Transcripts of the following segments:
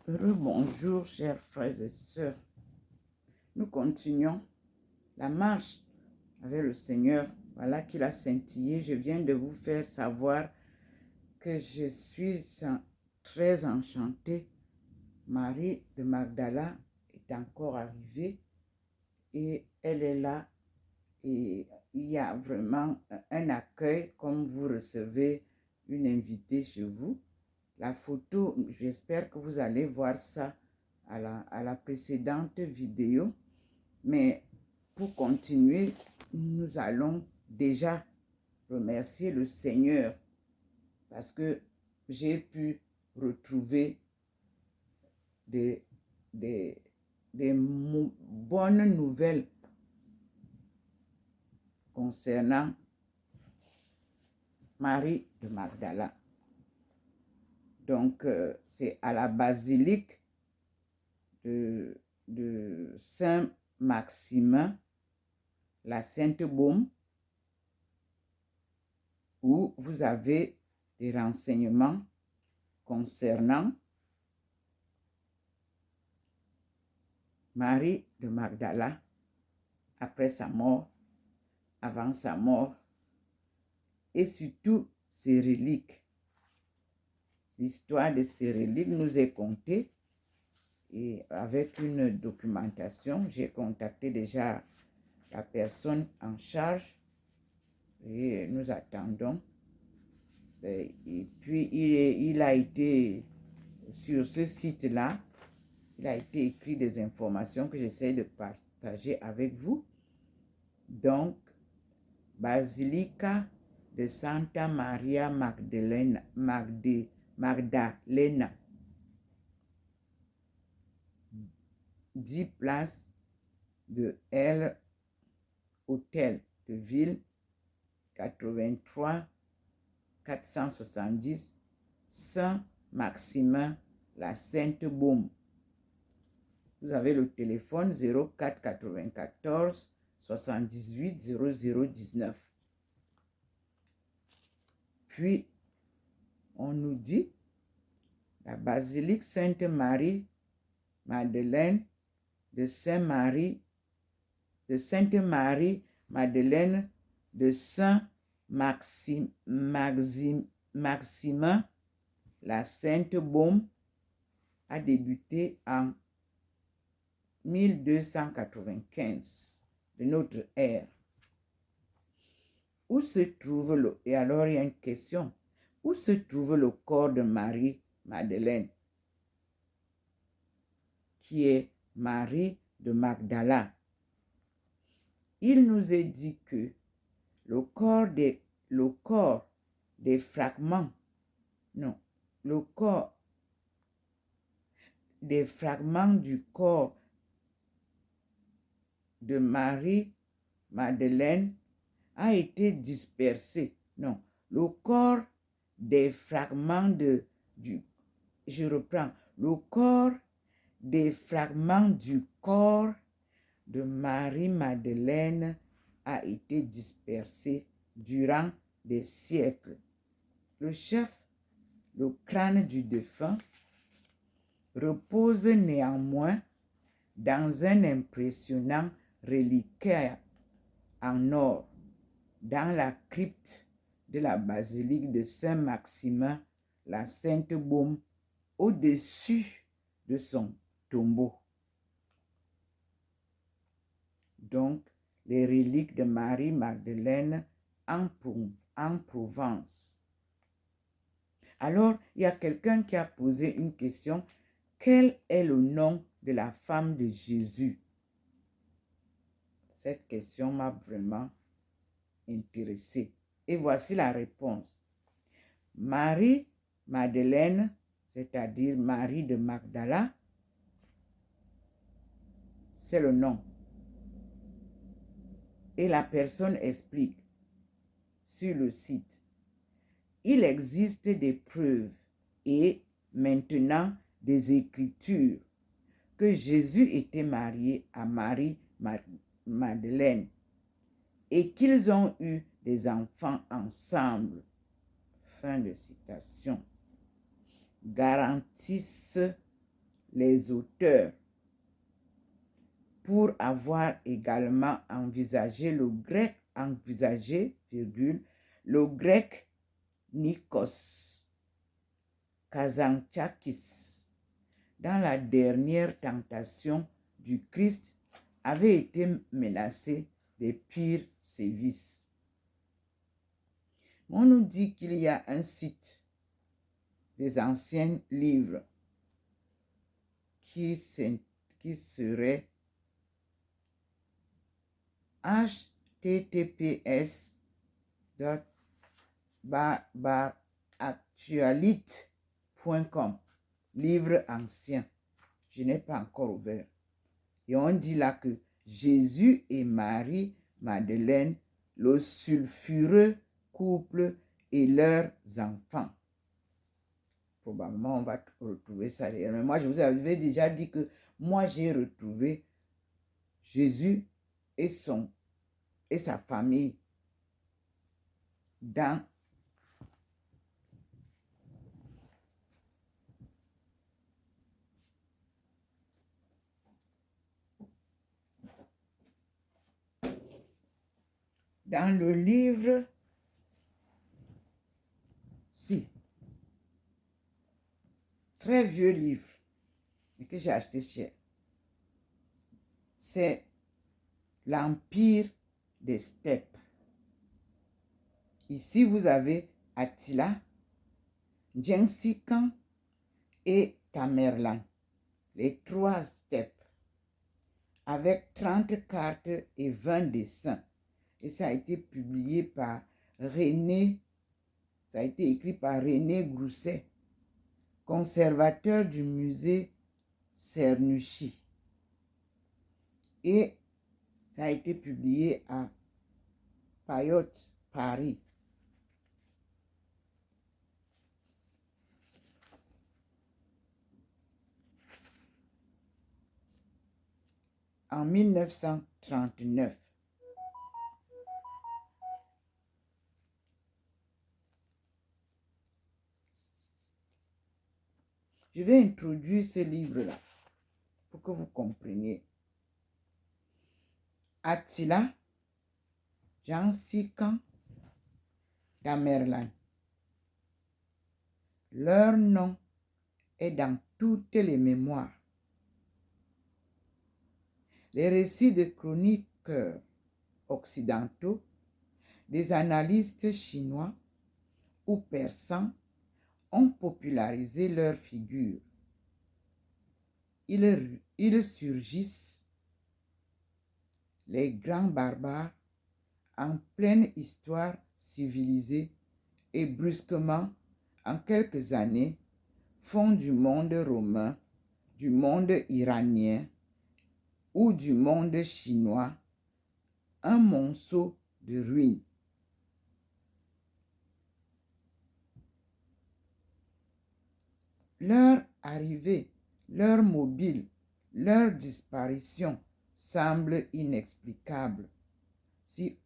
Bonjour, chers frères et sœurs. Nous continuons la marche avec le Seigneur. Voilà qu'il a scintillé. Je viens de vous faire savoir que je suis très enchantée. Marie de Magdala est encore arrivée et elle est là. Et il y a vraiment un accueil comme vous recevez une invitée chez vous. La photo, j'espère que vous allez voir ça à la précédente vidéo. Mais pour continuer, nous allons déjà remercier le Seigneur parce que j'ai pu retrouver des bonnes nouvelles concernant Marie de Magdala. Donc, c'est à la basilique de Saint-Maximin, la Sainte-Baume, où vous avez des renseignements concernant Marie de Magdala après sa mort, avant sa mort, et surtout ses reliques. L'histoire de ces reliques nous est contée et avec une documentation, j'ai contacté déjà la personne en charge et nous attendons. Et puis, il a été sur ce site-là, il a été écrit des informations que j'essaie de partager avec vous. Donc, Basilica de Santa Maria Magdalena, 10 places de L, Hôtel de Ville, 83 470, Saint-Maximin, la Sainte-Baume. Vous avez le téléphone 04 94 78 00 19. Puis, on nous dit la basilique Sainte-Marie Madeleine de Sainte-Marie Madeleine de Saint-Maximin, la Sainte-Baume, a débuté en 1295 de notre ère. Où se trouve le... Et alors, il y a une question. Où se trouve le corps de Marie Madeleine, qui est Marie de Magdala? Il nous est dit que le corps des fragments du corps de Marie Madeleine a été dispersé. Non, le corps des fragments le corps des fragments du corps de Marie-Madeleine a été dispersé durant des siècles. Le crâne du défunt, repose néanmoins dans un impressionnant reliquaire en or dans la crypte de la basilique de Saint-Maximin, la Sainte-Baume, au-dessus de son tombeau. Donc, les reliques de Marie-Madeleine en Provence. Alors, il y a quelqu'un qui a posé une question. Quel est le nom de la femme de Jésus? Cette question m'a vraiment intéressée. Et voici la réponse. Marie-Madeleine, c'est-à-dire Marie de Magdala, c'est le nom. Et la personne explique sur le site. Il existe des preuves et maintenant des écritures que Jésus était marié à Marie-Madeleine et qu'ils ont eu des enfants ensemble. Fin de citation. Garantissent les auteurs pour avoir également envisagé le grec Nikos Kazantzakis dans la dernière tentation du Christ avait été menacé des pires sévices. On nous dit qu'il y a un site des anciens livres qui serait https://actualite.com, livre ancien. Je n'ai pas encore ouvert. Et on dit là que Jésus et Marie-Madeleine, le sulfureux couple et leurs enfants. Probablement, on va retrouver ça. Mais moi, je vous avais déjà dit que moi, j'ai retrouvé Jésus et sa famille dans le livre, très vieux livre, mais que j'ai acheté cher. C'est l'Empire des steppes. Ici, vous avez Attila, Gengis Khan et Tamerlan, les 3 steppes, avec 30 cartes et 20 dessins. Et ça a été publié par René Grousset, conservateur du musée Cernuschi. Et ça a été publié à Payot, Paris. En 1939. Je vais introduire ce livre-là pour que vous compreniez. Attila, Gengis Khan, Tamerlan. Leur nom est dans toutes les mémoires. Les récits de chroniqueurs occidentaux, des analystes chinois ou persans ont popularisé leur figure. Ils surgissent, les grands barbares, en pleine histoire civilisée et brusquement, en quelques années, font du monde romain, du monde iranien ou du monde chinois un monceau de ruines. Leur arrivée, leur mobile, leur disparition semblent inexplicables, si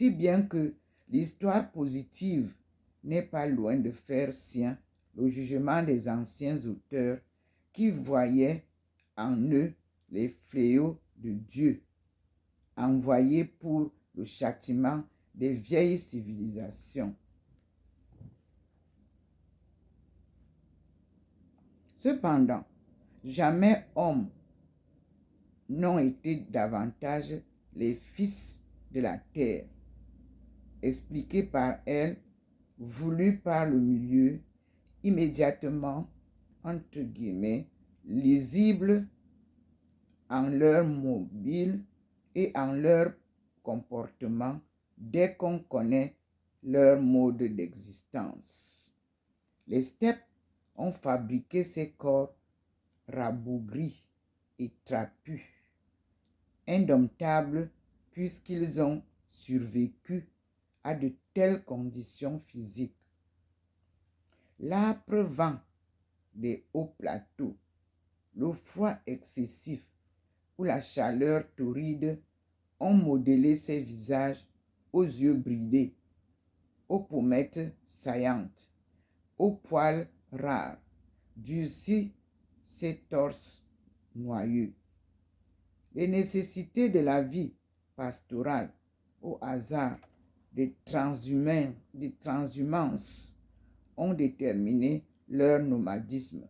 bien que l'histoire positive n'est pas loin de faire sien le jugement des anciens auteurs qui voyaient en eux les fléaux de Dieu, envoyés pour le châtiment des vieilles civilisations. Cependant, jamais hommes n'ont été davantage les fils de la terre, expliqués par elle, voulus par le milieu, immédiatement, entre guillemets, lisibles en leur mobile et en leur comportement dès qu'on connaît leur mode d'existence. Les steppes ont fabriqué ces corps rabougris et trapus, indomptables puisqu'ils ont survécu à de telles conditions physiques. L'âpre vent des hauts plateaux, le froid excessif ou la chaleur torride ont modelé ces visages aux yeux bridés, aux pommettes saillantes, aux poils rares, durcis ces torses noyeux. Les nécessités de la vie pastorale au hasard des transhumances ont déterminé leur nomadisme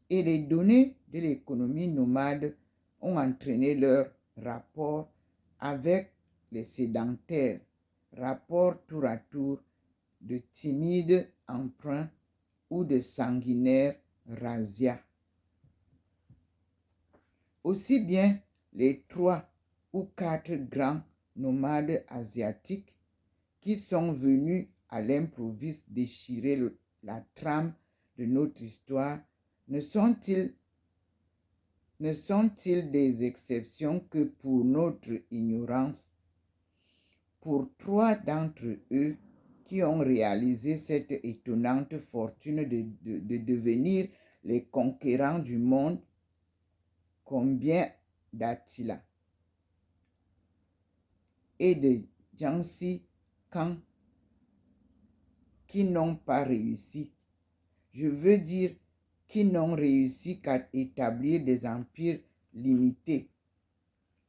et les données de l'économie nomade ont entraîné leur rapport avec les sédentaires, rapport tour à tour de timides emprunts ou de sanguinaires razzias. Aussi bien les 3 ou 4 grands nomades asiatiques qui sont venus à l'improviste déchirer la trame de notre histoire ne sont-ils des exceptions que pour notre ignorance? Pour 3 d'entre eux qui ont réalisé cette étonnante fortune de devenir les conquérants du monde, combien d'Attila et de Gengis Khan qui n'ont pas réussi? Je veux dire qui n'ont réussi qu'à établir des empires limités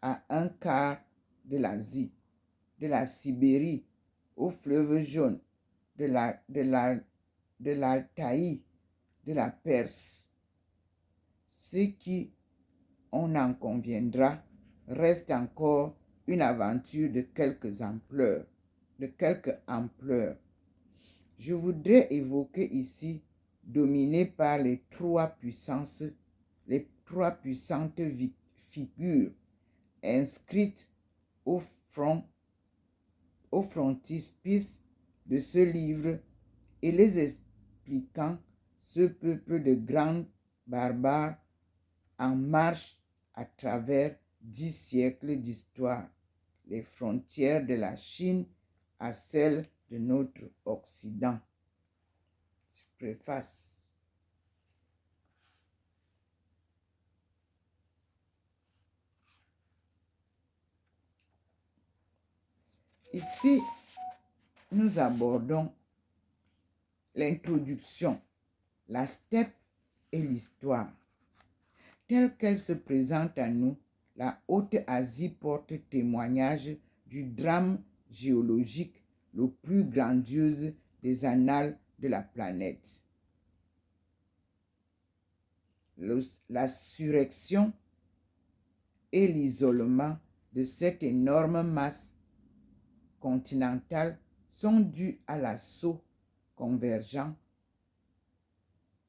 à un quart de l'Asie, de la Sibérie au fleuve jaune, de l'Altaï, de la Perse. Ce qui, on en conviendra, reste encore une aventure de quelque ampleur. Je voudrais évoquer ici, dominé par les 3 puissantes figures inscrites au frontispice de ce livre et les expliquant ce peuple de grands barbares en marche à travers 10 siècles d'histoire, les frontières de la Chine à celles de notre Occident. Préface. Ici, nous abordons l'introduction, la steppe et l'histoire. Telle qu'elle se présente à nous, la Haute-Asie porte témoignage du drame géologique le plus grandiose des annales de la planète. La surrection et l'isolement de cette énorme masse continentale sont dus à l'assaut convergent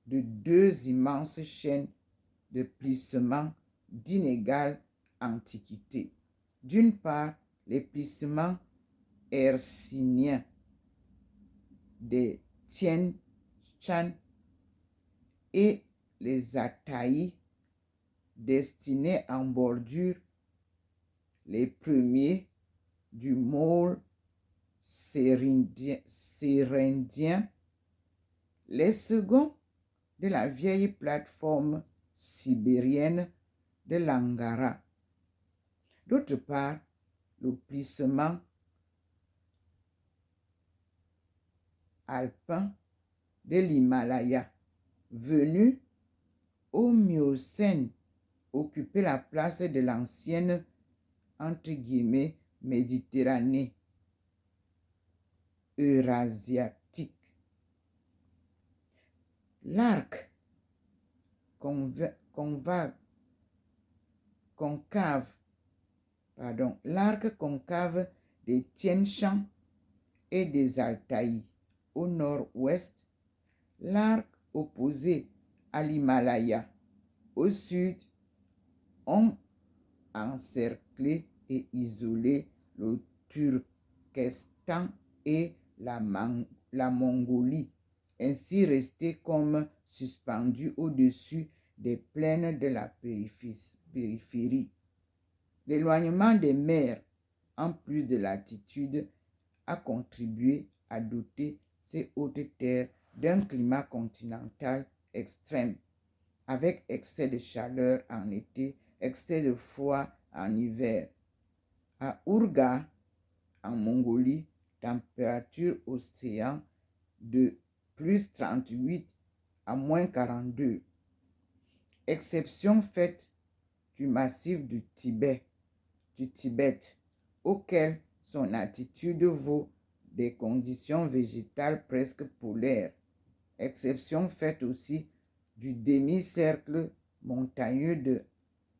de 2 immenses chaînes de plissements d'inégale antiquité. D'une part, les plissements hercyniens des Tien Shan et les Altaïs destinés en bordure, les premiers du môle sérindien, les seconds de la vieille plateforme sibérienne de l'Angara. D'autre part, le plissement alpin de l'Himalaya, venu au Miocène occuper la place de l'ancienne entre guillemets Méditerranée eurasiatique. L'arc concave des Tien Shan et des Altaïs au nord-ouest, l'arc opposé à l'Himalaya au sud ont encerclé et isolé le Turkestan et la Mongolie, ainsi restés comme suspendus au-dessus des plaines de la périphérie. L'éloignement des mers, en plus de l'altitude, a contribué à doter ces hautes terres d'un climat continental extrême, avec excès de chaleur en été, excès de froid en hiver. À Urga, en Mongolie, température océan de plus 38 à moins 42. exception faite du massif du Tibet, auquel son attitude vaut des conditions végétales presque polaires. Exception faite aussi du demi-cercle montagneux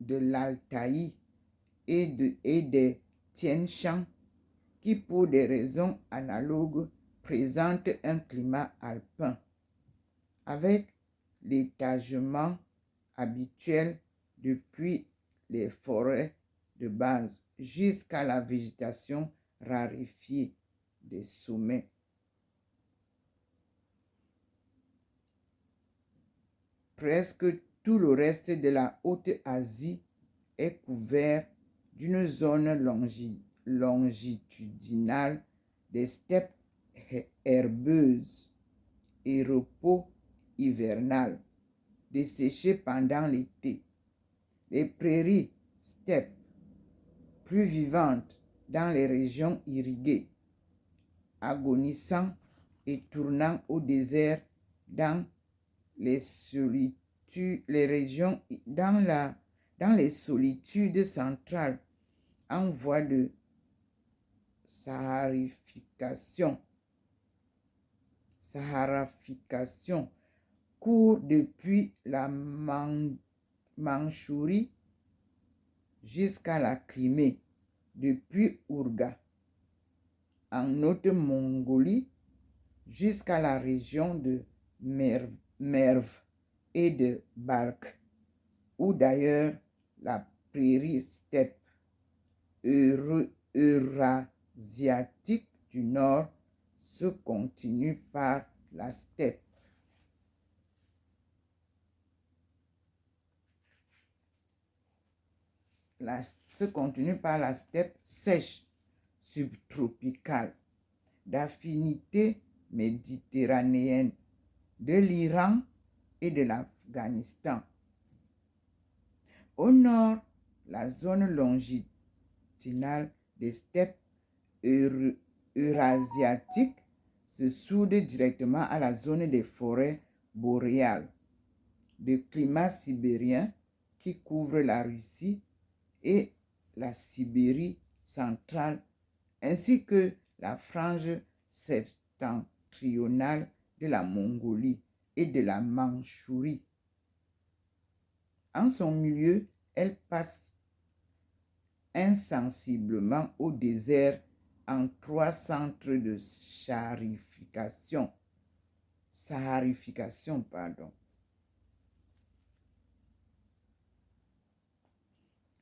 de l'Altaï et des Tian Shan, qui pour des raisons analogues présentent un climat alpin, avec l'étagement habituel depuis les forêts de base jusqu'à la végétation raréfiée des sommets. Presque tout le reste de la Haute-Asie est couvert d'une zone longitudinale des steppes herbeuses et repos hivernal, desséchées pendant l'été. Les prairies steppes, plus vivantes dans les régions irriguées, agonissant et tournant au désert dans les solitudes centrales en voie de saharification, court depuis la Mandchourie jusqu'à la Crimée, depuis Ourga, en Haute-Mongolie, jusqu'à la région de Merv et de Balkh, où d'ailleurs la prairie steppe eurasiatique du Nord se continue par la steppe sèche subtropicale d'affinité méditerranéenne de l'Iran et de l'Afghanistan. Au nord, la zone longitudinale des steppes eurasiatiques se soude directement à la zone des forêts boréales de climat sibérien qui couvre la Russie et la Sibérie centrale, ainsi que la frange septentrionale de la Mongolie et de la Mandchourie. En son milieu, elle passe insensiblement au désert en 3 centres de saharification.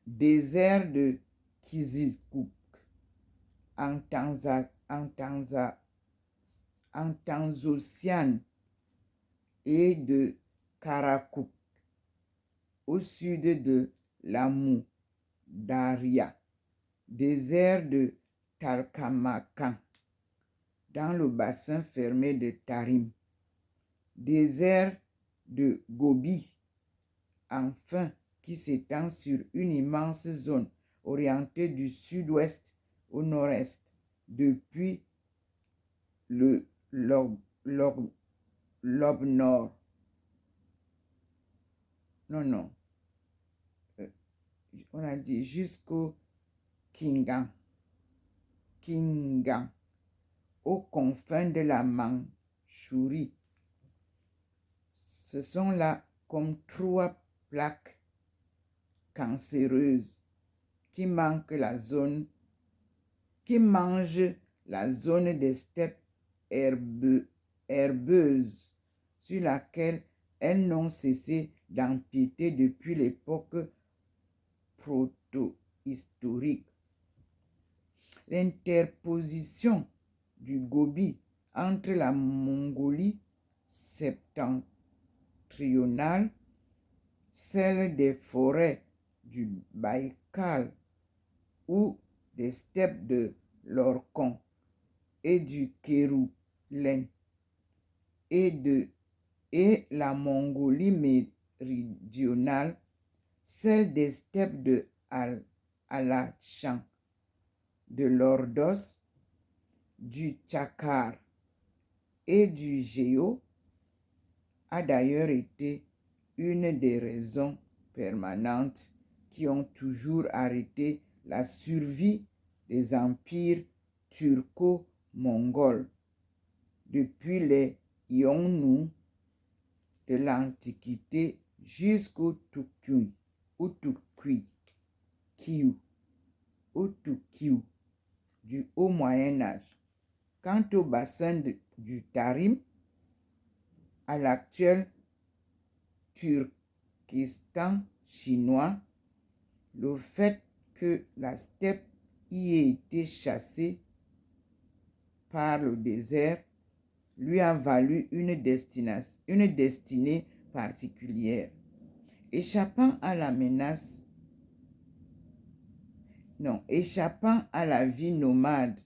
Désert de Kizilkouk en Tanzanie et de Karakouk au sud de l'Amou Daria, désert de Talkamakan dans le bassin fermé de Tarim, désert de Gobi, enfin, qui s'étend sur une immense zone orientée du sud-ouest au nord-est, depuis le lobe nord. On a dit jusqu'au Khingan, aux confins de la Mandchourie. Ce sont là comme 3 plaques cancéreuses qui mangent la zone des steppes herbeuses sur laquelle elles n'ont cessé d'empiéter depuis l'époque protohistorique. L'interposition du Gobi entre la Mongolie septentrionale, celle des forêts du Baïkal ou des steppes de l'Orkhon et du Kéroulène et la Mongolie méridionale, celle des steppes de Alachan, de l'Ordos, du Tchakar et du Géo, a d'ailleurs été une des raisons permanentes qui ont toujours arrêté la survie des empires turco-mongols depuis les Yonnu de l'Antiquité jusqu'au Tukui, du Haut Moyen-Âge. Quant au bassin du Tarim, à l'actuel Turkestan chinois, le fait que la steppe y ait été chassée par le désert lui a valu une destinée particulière. Échappant à la vie nomade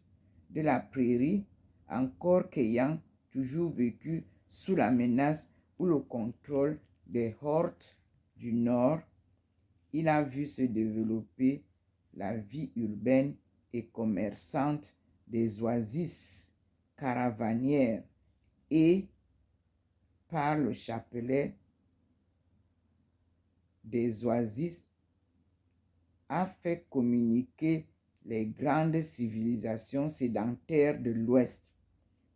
de la prairie, encore qu'ayant toujours vécu sous la menace ou le contrôle des hordes du Nord, il a vu se développer la vie urbaine et commerçante des oasis caravanières et, par le chapelet des oasis, a fait communiquer les grandes civilisations sédentaires de l'Ouest,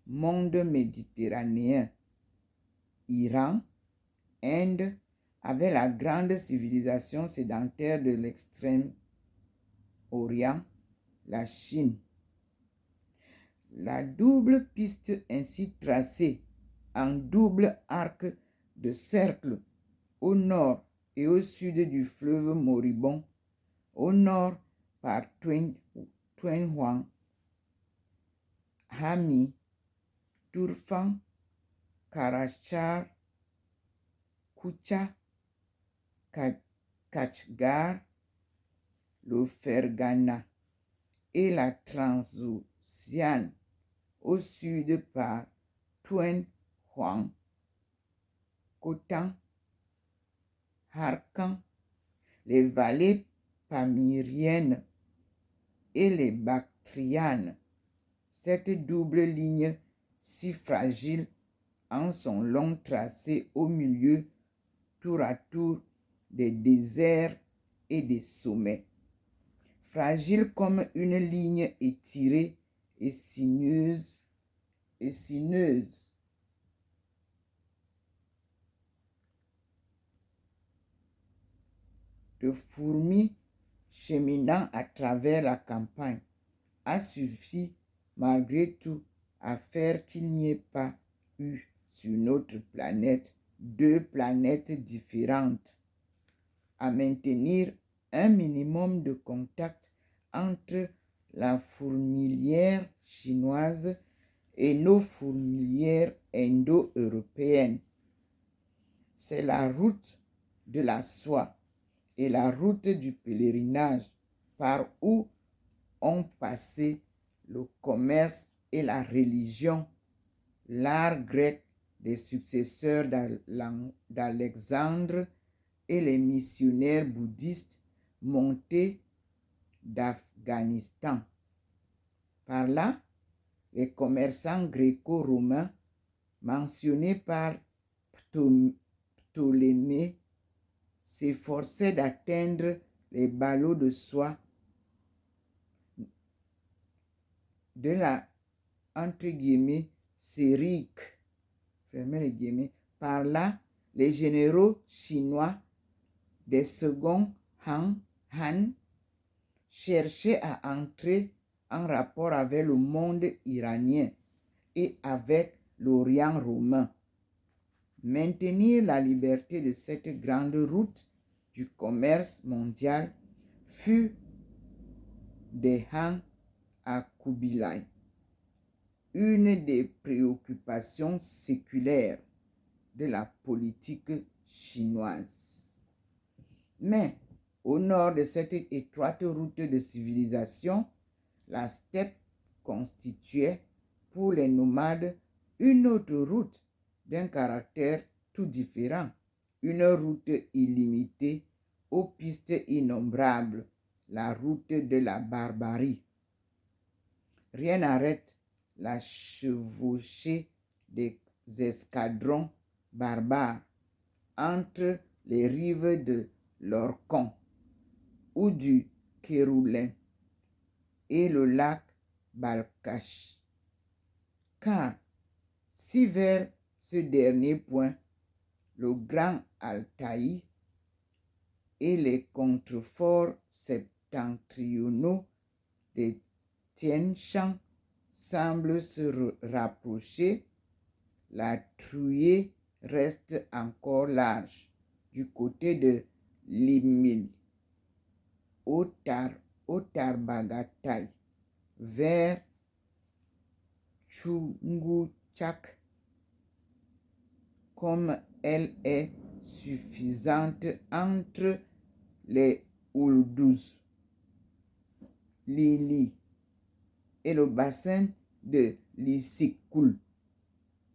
monde méditerranéen, Iran, Inde, avec la grande civilisation sédentaire de l'extrême-orient, la Chine. La double piste ainsi tracée en double arc de cercle au nord et au sud du fleuve moribond, au nord par Tuanhuang, Hami, Turfan, Karachar, Kucha, Kachgar, le Fergana et la Transoxiane au sud par Tuanhuang, Khotan, Harkan, les vallées pamiriennes et les bactrianes. Cette double ligne si fragile en son long tracé au milieu, tour à tour, des déserts et des sommets. Fragile comme une ligne étirée et sinueuse, de fourmis cheminant à travers la campagne, a suffi malgré tout à faire qu'il n'y ait pas eu sur notre planète deux planètes différentes, à maintenir un minimum de contact entre la fourmilière chinoise et nos fourmilières indo-européennes. C'est la route de la soie et la route du pèlerinage par où ont passé le commerce et la religion, l'art grec des successeurs d'Alexandre et les missionnaires bouddhistes montés d'Afghanistan. Par là, les commerçants gréco-romains mentionnés par Ptolémée s'efforçaient d'atteindre les ballots de soie de la Sérique. Fermez les guillemets. Par là, les généraux chinois des seconds Han cherchaient à entrer en rapport avec le monde iranien et avec l'Orient romain. Maintenir la liberté de cette grande route du commerce mondial fut des Han à Kubilai une des préoccupations séculaires de la politique chinoise. Mais au nord de cette étroite route de civilisation, la steppe constituait pour les nomades une autre route d'un caractère tout différent, une route illimitée aux pistes innombrables, la route de la barbarie. Rien n'arrête la chevauchée des escadrons barbares entre les rives de l'Orkhon ou du Kéroulin et le lac Balkach. Car si vers ce dernier point, le Grand Altaï et les contreforts septentrionaux des Tien Shan semblent se rapprocher, la Trouée reste encore large du côté de Limil, au Tarbagatai, vers Chunguchak, comme elle est suffisante entre les Ouldous, Lili et le bassin de l'Issyk-Kul,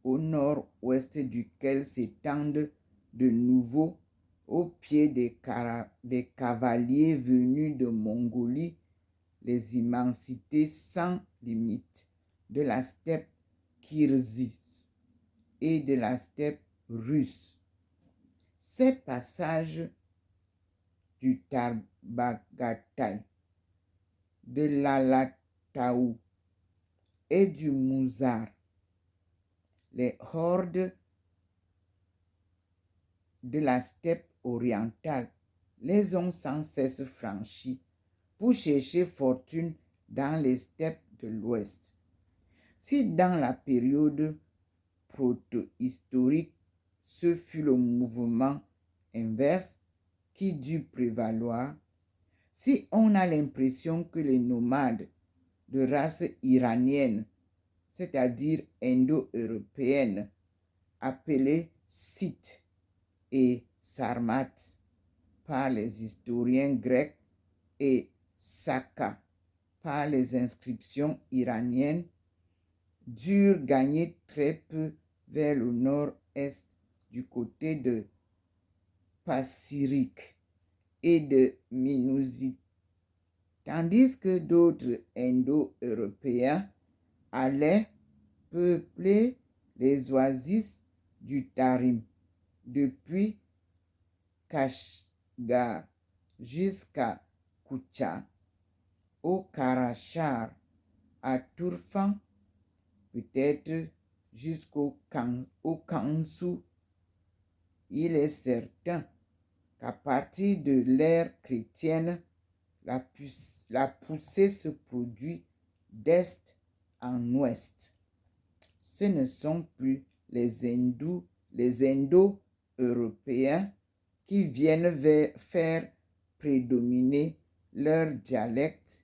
au nord-ouest duquel s'étendent de nouveau au pied des cavaliers venus de Mongolie les immensités sans limite de la steppe kirghize et de la steppe russe. Ces passages du Tarbagatai, de l'Alataou et du Mouzar, les hordes de la steppe orientale les ont sans cesse franchis pour chercher fortune dans les steppes de l'Ouest. Si dans la période protohistorique, ce fut le mouvement inverse qui dut prévaloir, si on a l'impression que les nomades de race iranienne, c'est-à-dire indo-européenne, appelés Scythes et Sarmates par les historiens grecs et Saka par les inscriptions iraniennes, durent gagner très peu vers le nord-est du côté de Pacirik et de Minouzi, tandis que d'autres Indo-Européens allaient peupler les oasis du Tarim, depuis Kashgar jusqu'à Koucha, au Karachar, à Turfan, peut-être jusqu'au Kansu. Il est certain qu'à partir de l'ère chrétienne, la poussée se produit d'est en ouest. Ce ne sont plus les Indo-Européens qui viennent faire prédominer leur dialecte,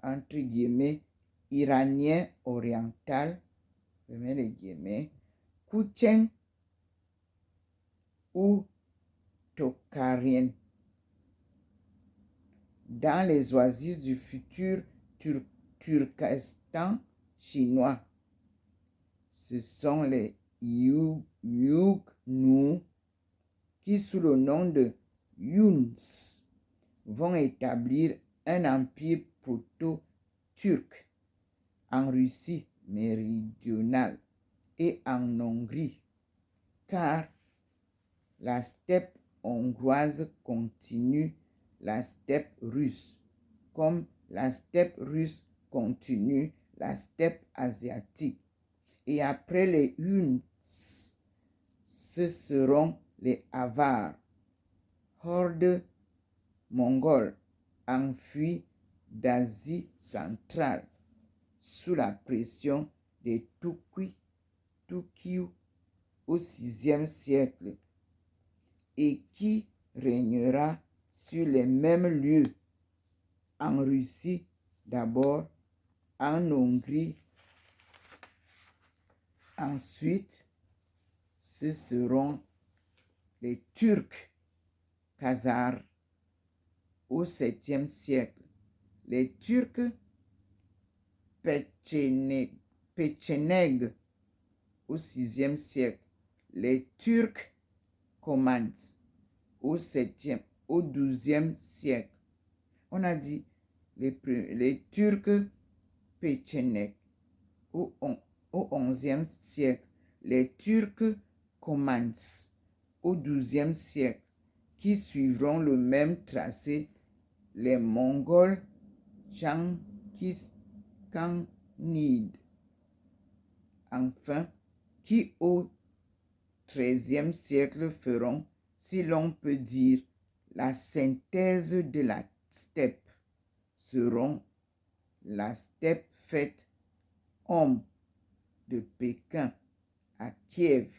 entre guillemets, iranien oriental, fermez les guillemets, Koutchen ou Tokharien, dans les oasis du futur Turkestan chinois. Ce sont les Yugnu qui, sous le nom de Yuns, vont établir un empire proto-turc en Russie méridionale et en Hongrie, car la steppe hongroise continue la steppe russe, comme la steppe russe continue la steppe asiatique. Et après les Huns, ce seront les Avars, hordes mongoles enfuies d'Asie centrale sous la pression des Toukous au VIe siècle, et qui régnera sur les mêmes lieux en Russie d'abord, en Hongrie ensuite. Ce seront les Turcs khazars au 7e siècle, les Turcs Péchénègues au 6e siècle, les Turcs Comans au 12e siècle. On a dit les Turcs Péchénègues au 11e siècle, les Turcs Comans au XIIe siècle, qui suivront le même tracé, les Mongols Genghis Khanid. Enfin, qui au XIIIe siècle feront, si l'on peut dire, la synthèse de la steppe, seront la steppe faite homme de Pékin à Kiev.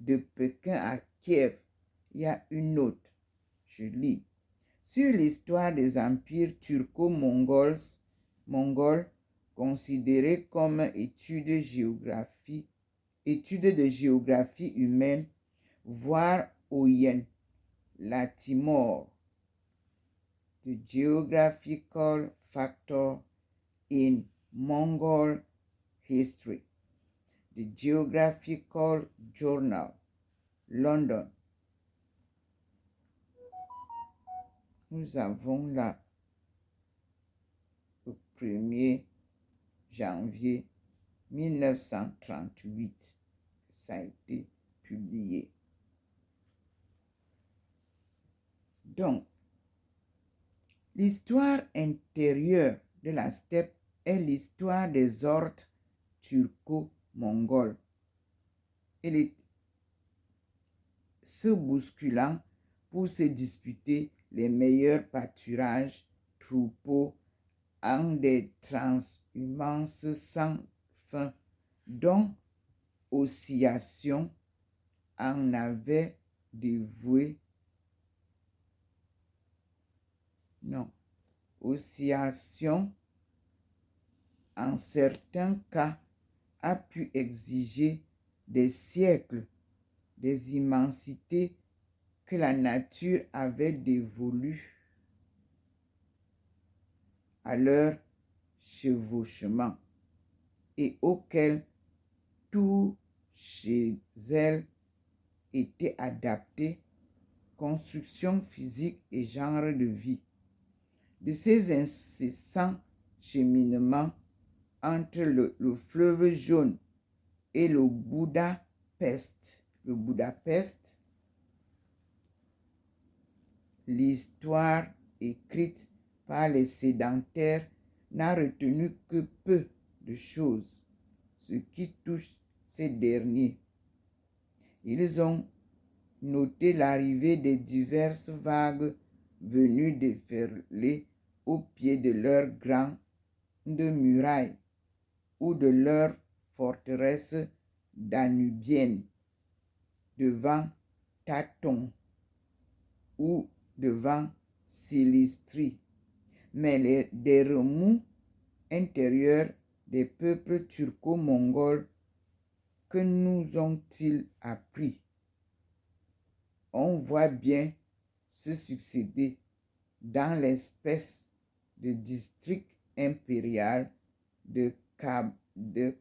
De Pékin à Kiev, il y a une autre. Je lis. Sur l'histoire des empires turco-mongols, considérés comme études de géographie humaine, voir Oyen, la Timor, The Geographical Factor in Mongol History, The Geographical Journal, London. Nous avons là le 1er janvier 1938 que ça a été publié. Donc, l'histoire intérieure de la steppe est l'histoire des ordres turco-mongols. Se bousculant pour se disputer les meilleurs pâturages, troupeaux, en des transhumances sans fin, dont Oscillations en avait dévoué. Non, Oscillation, en certains cas, a pu exiger des siècles, des immensités que la nature avait dévolues à leur chevauchement et auxquelles tout chez elle était adapté, construction physique et genre de vie. De ces incessants cheminements entre le fleuve jaune et le Budapest, l'histoire écrite par les sédentaires n'a retenu que peu de choses, ce qui touche ces derniers. Ils ont noté l'arrivée des diverses vagues venues déferler au pied de leurs grandes murailles ou de leurs forteresses danubiennes, devant Taton ou devant Silistrie. Mais des remous intérieurs des peuples turco-mongols, que nous ont-ils appris? On voit bien se succéder dans l'espèce de district impérial de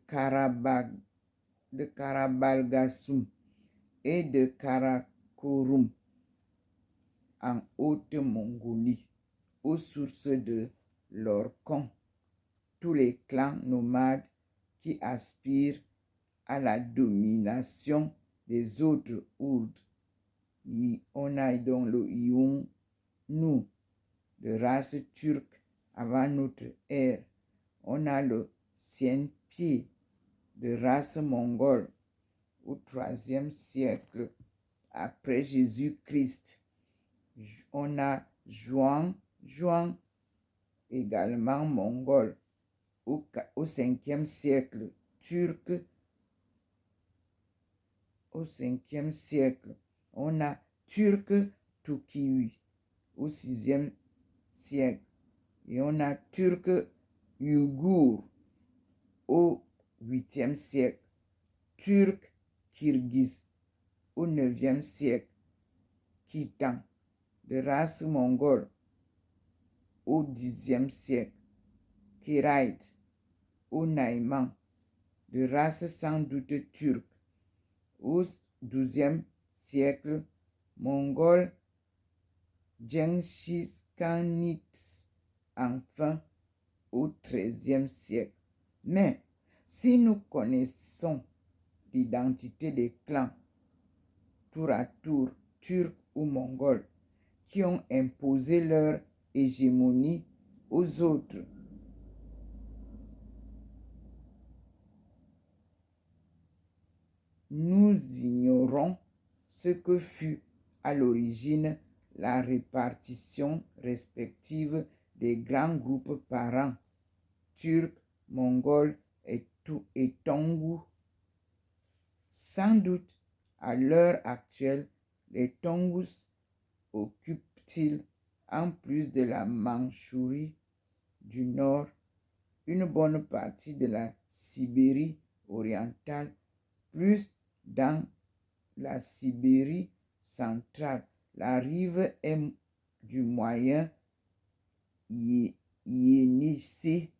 Karabalgasum et de Karakorum en Haute-Mongolie, aux sources de l'Orkhon, tous les clans nomades qui aspirent à la domination des autres ourdes. On a donc le Yunu, de race turque avant notre ère. On a le Xianpi, de race mongole, au IIIe siècle après Jésus-Christ. On a Zhuang, également mongol, au 5e siècle, turc. Au 5e siècle, on a Turc Tukiwi au 6e siècle. Et on a Turc Uyghur au 8e siècle. Turc Kirghiz au 9e siècle. Khitan, de race mongole, au 10e siècle. Kiraït au Naïman, de race sans doute turque, au 12e siècle. Mongol Genghis Khanid, enfin au 13e siècle. Mais si nous connaissons l'identité des clans tour à tour turcs ou mongols, qui ont imposé leur hégémonie aux autres. Nous ignorons ce que fut à l'origine la répartition respective des grands groupes parents, turcs, mongols et Tongu. Sans doute, à l'heure actuelle, les Tongus occupent-ils, en plus de la Mandchourie du Nord, une bonne partie de la Sibérie orientale, plus dans la Sibérie centrale, la rive est du moyen Yenisei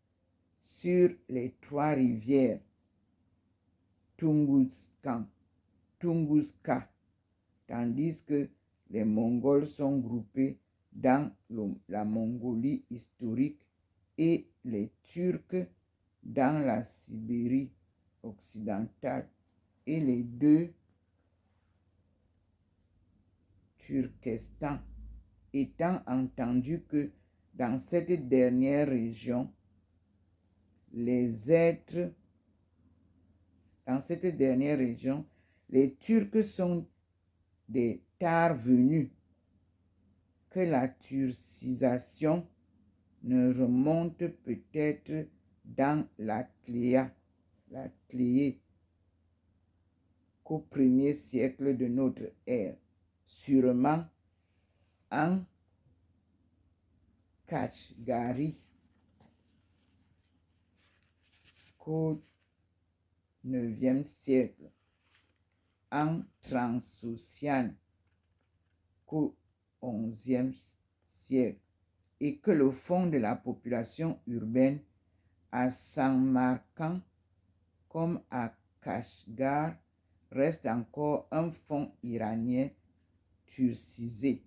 sur les trois rivières Tunguska, tandis que les Mongols sont groupés dans la Mongolie historique et les Turcs dans la Sibérie occidentale et les deux Turkestan, étant entendu que dans cette dernière région, les Turcs sont des tard venus, que la turcisation ne remonte peut-être dans la Cléie qu'au 1er siècle de notre ère, sûrement en Kashgari qu'au 9e siècle, en Transoxiane qu'au 11e siècle, et que le fond de la population urbaine à Samarkand comme à Kashgar reste encore un fond iranien turcisé.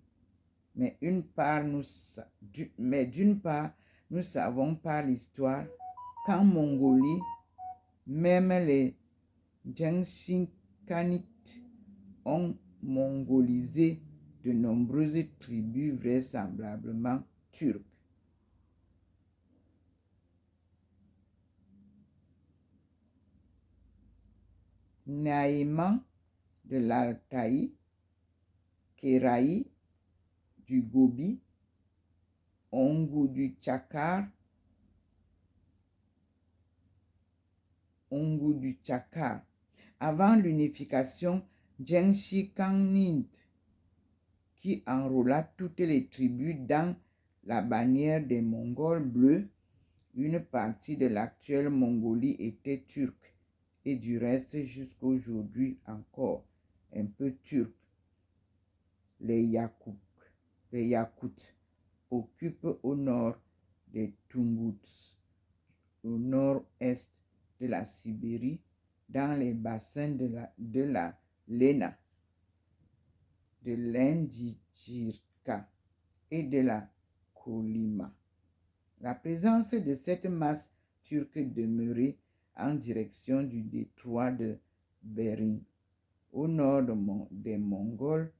Mais d'une part, nous savons par l'histoire qu'en Mongolie, même les Genghiskanites ont mongolisé de nombreuses tribus vraisemblablement turques. Naïman de l'Altaï, Keraï du Gobi, Ongu du Tchakar, avant l'unification Genghiskhanide, qui enrôla toutes les tribus dans la bannière des Mongols bleus, une partie de l'actuelle Mongolie était turque et du reste jusqu'à aujourd'hui encore un peu turc. Les Yakoutes occupent au nord des Tunguts, au nord-est de la Sibérie, dans les bassins de la Lena, de l'Indigirka et de la Kolyma. La présence de cette masse turque demeurait en direction du détroit de Bering, au nord des Mongols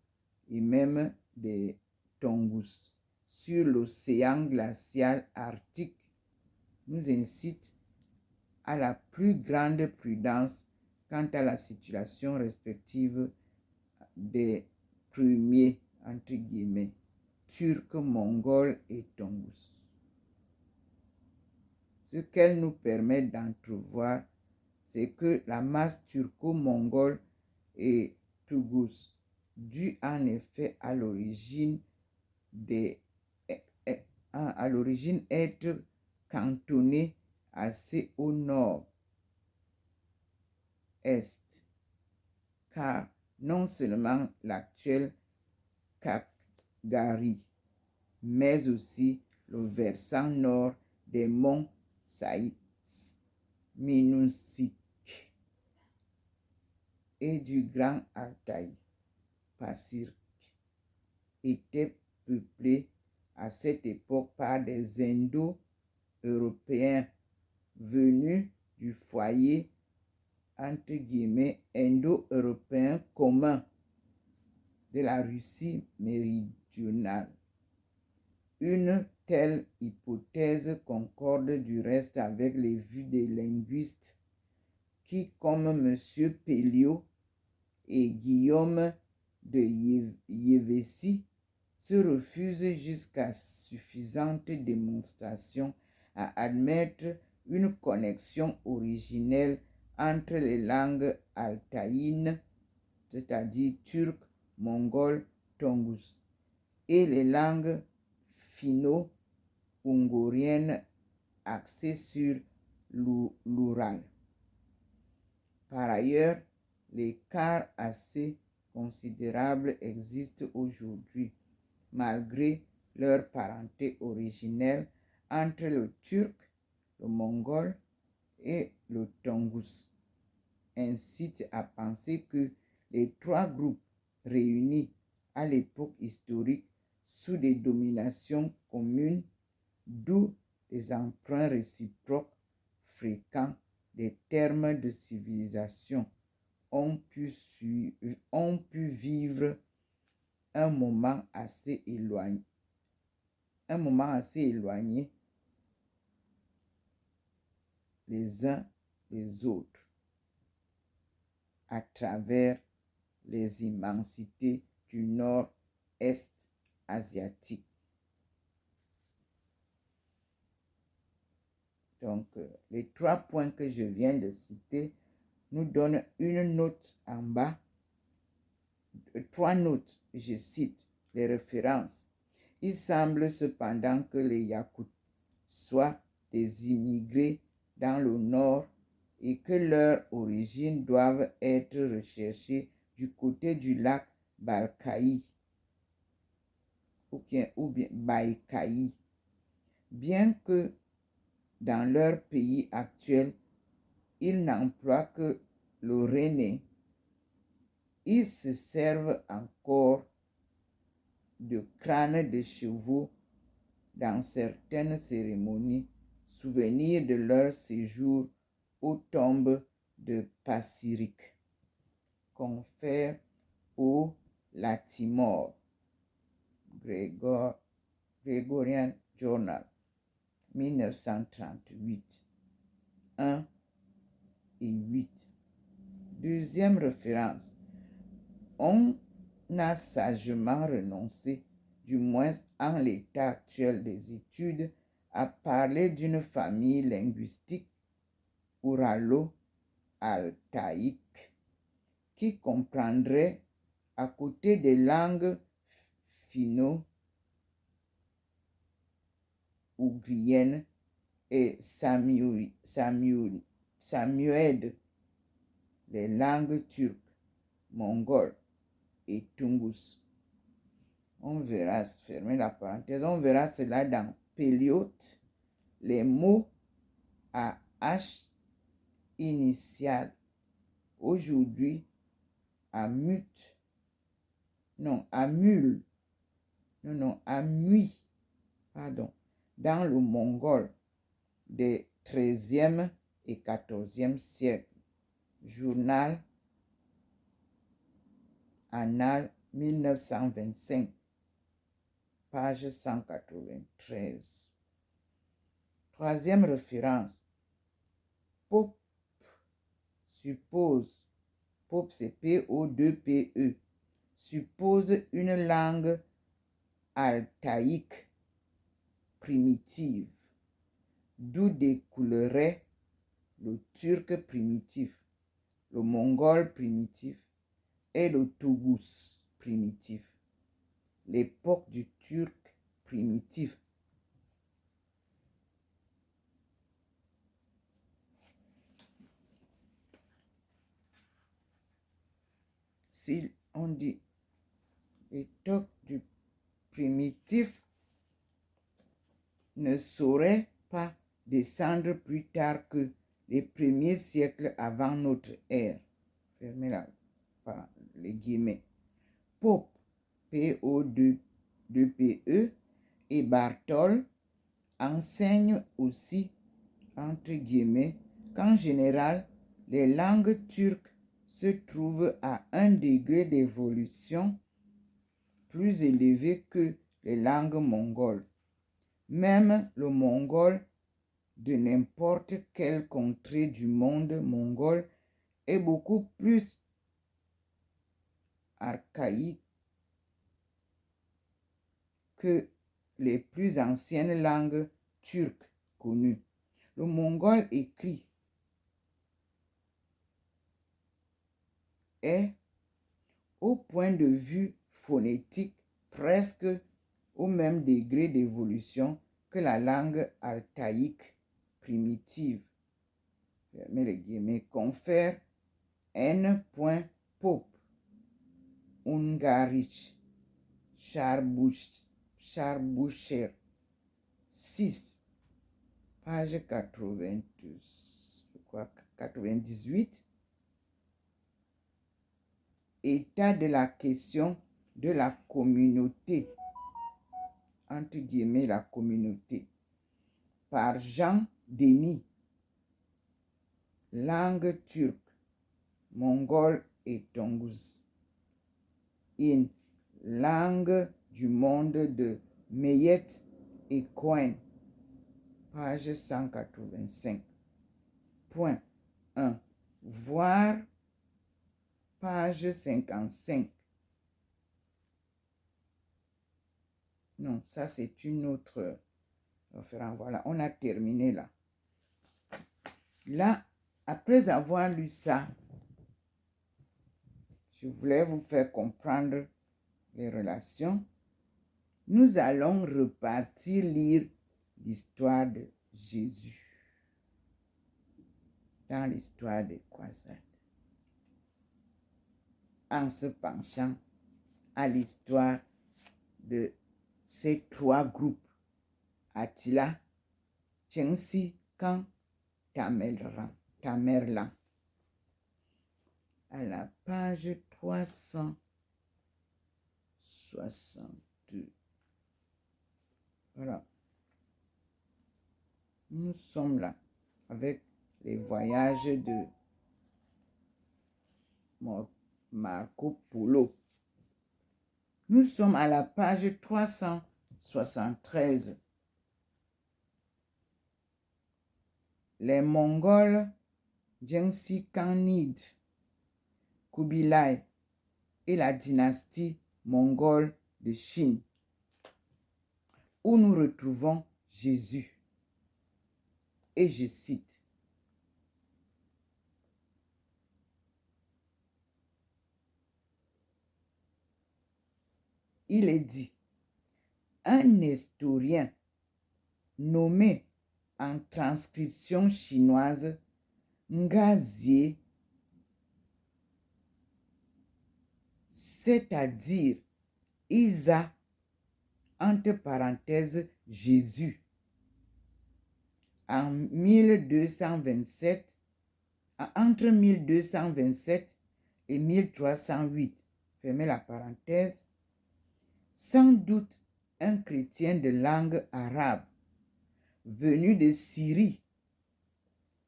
et même des Tongus, sur l'océan glacial arctique, nous incite à la plus grande prudence quant à la situation respective des premiers, entre guillemets, Turcs, Mongols et Tongus. Ce qu'elle nous permet d'entrevoir, c'est que la masse turco-mongole et tougouse, due en effet à l'origine être cantonnée assez au nord-est, car non seulement l'actuel Kashgari, mais aussi le versant nord des monts Minoussik et du Grand Altaï, Passirk, étaient peuplés à cette époque par des Indo-Européens venus du foyer entre guillemets indo-européen commun de la Russie méridionale. Une telle hypothèse concorde du reste avec les vues des linguistes qui, comme M. Pelliot et Guillaume de Yevesi, se refusent jusqu'à suffisante démonstration à admettre une connexion originelle entre les langues altaïnes, c'est-à-dire turc, mongol, tongus, et les langues finno-ougoriennes axées sur l'Oural. Par ailleurs, l'écart assez considérable existe aujourd'hui, malgré leur parenté originelle, entre le turc, le mongol et le tongus, incite à penser que les trois groupes réunis à l'époque historique sous des dominations communes, d'où des emprunts réciproques fréquents des termes de civilisation, ont pu vivre un moment assez éloigné les uns des autres à travers les immensités du nord-est asiatique. Donc, les 3 points que je viens de citer nous donnent une note en bas, 3 notes, je cite les références. Il semble cependant que les Yakoutes soient des immigrés dans le nord et que leurs origines doivent être recherchées du côté du lac Balkaï ou bien Baïkaï, bien que dans leur pays actuel, ils n'emploient que le rennais. Ils se servent encore de crânes de chevaux dans certaines cérémonies, souvenir de leur séjour aux tombes de Pacifique, confère au Latimore, Gregorian Journal, 1938, 1 et 8. Deuxième référence, on a sagement renoncé, du moins en l'état actuel des études, à parler d'une famille linguistique ouralo-altaïque qui comprendrait, à côté des langues finno-ougriennes et samoyèdes, les langues turques, mongoles et tungus. On verra, fermez la parenthèse, on verra cela dans Pelliot, les mots à H initial, aujourd'hui amut, amul, amui, dans le mongol des 13e et 14e siècles. Journal Annales 1925, page 193. Troisième référence, Pope suppose, Pope c'est P-O-2-P-E, suppose une langue altaïque primitive, d'où découlerait le turc primitif, le mongol primitif et le tougous primitif. L'époque du turc primitif. Si on dit l'époque du primitif, ne saurait pas descendre plus tard que les premiers siècles avant notre ère. Fermez les guillemets. Pope, P-O-2-P-E, et Bartol enseignent aussi, entre guillemets, qu'en général, les langues turques se trouvent à un degré d'évolution plus élevé que les langues mongoles. Même le mongol de n'importe quelle contrée du monde mongol est beaucoup plus archaïque que les plus anciennes langues turques connues. Le mongol écrit est, au point de vue phonétique, presque au même degré d'évolution que la langue altaïque primitive. Fermez les guillemets. Confère N. Pope, Ungarisch, Scharbucher, 6, page 98. État de la question de la communauté, entre guillemets la communauté, par Jean Denis. Langue turque, mongole et tongouz. In Langue du monde de Meyet et Cohen, page 185. Point 1. Voir page 55. Non, ça c'est une autre référence. Voilà, on a terminé là. Là, après avoir lu ça, je voulais vous faire comprendre les relations. Nous allons repartir lire l'histoire de Jésus dans l'histoire des croisades, en se penchant à l'histoire de ces trois groupes, Attila, Genghis Khan, Tamerlan. À la page 362. Voilà. Nous sommes là avec les voyages de Marco Polo. Nous sommes à la page 373. Les Mongols, Genghis Khanide, Kubilai et la dynastie mongole de Chine, où nous retrouvons Jésus. Et je cite: il est dit, un historien nommé en transcription chinoise Ngazie, c'est-à-dire Isa, entre parenthèses Jésus, en 1227, entre 1227 et 1308, fermez la parenthèse, sans doute un chrétien de langue arabe venu de Syrie,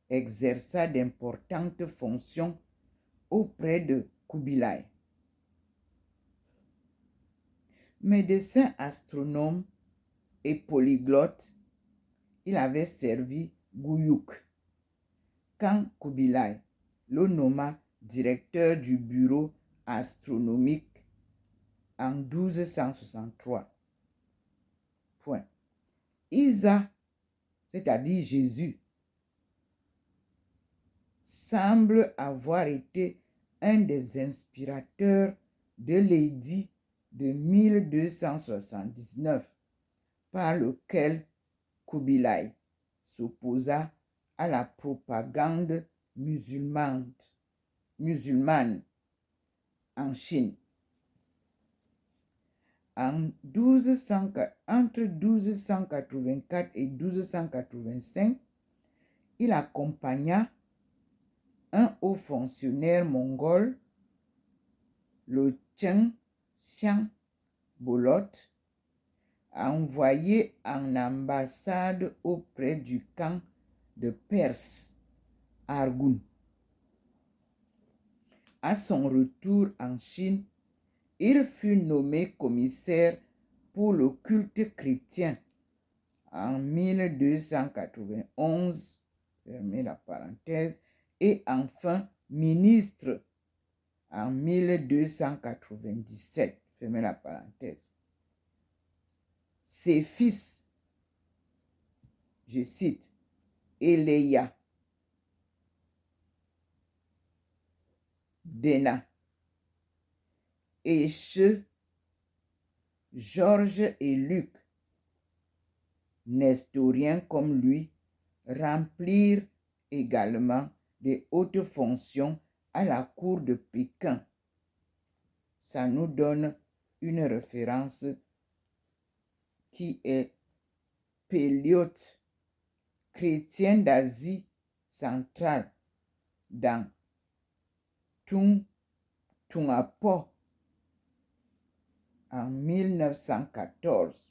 exerça d'importantes fonctions auprès de Kubilai. Médecin astronome et polyglotte, il avait servi Guyuk quand Kubilai le nomma directeur du bureau astronomique en 1263. Point. Isa, c'est-à-dire Jésus, semble avoir été un des inspirateurs de l'édit de 1279 par lequel Kubilai s'opposa à la propagande musulmane en Chine. Entre 1284 et 1285, il accompagna un haut fonctionnaire mongol, le Cheng Xiang Bolot, envoyé en ambassade auprès du khan de Perse, Arghun. À son retour en Chine, Il fut nommé commissaire pour le culte chrétien en 1291, fermez la parenthèse, et enfin ministre en 1297, fermez la parenthèse. Ses fils, je cite, Eléa, Déna, Écheux, Georges et Luc, nestoriens comme lui, remplirent également de hautes fonctions à la cour de Pékin. Ça nous donne une référence qui est Péliote, chrétien d'Asie centrale, dans Tungapo en 1914,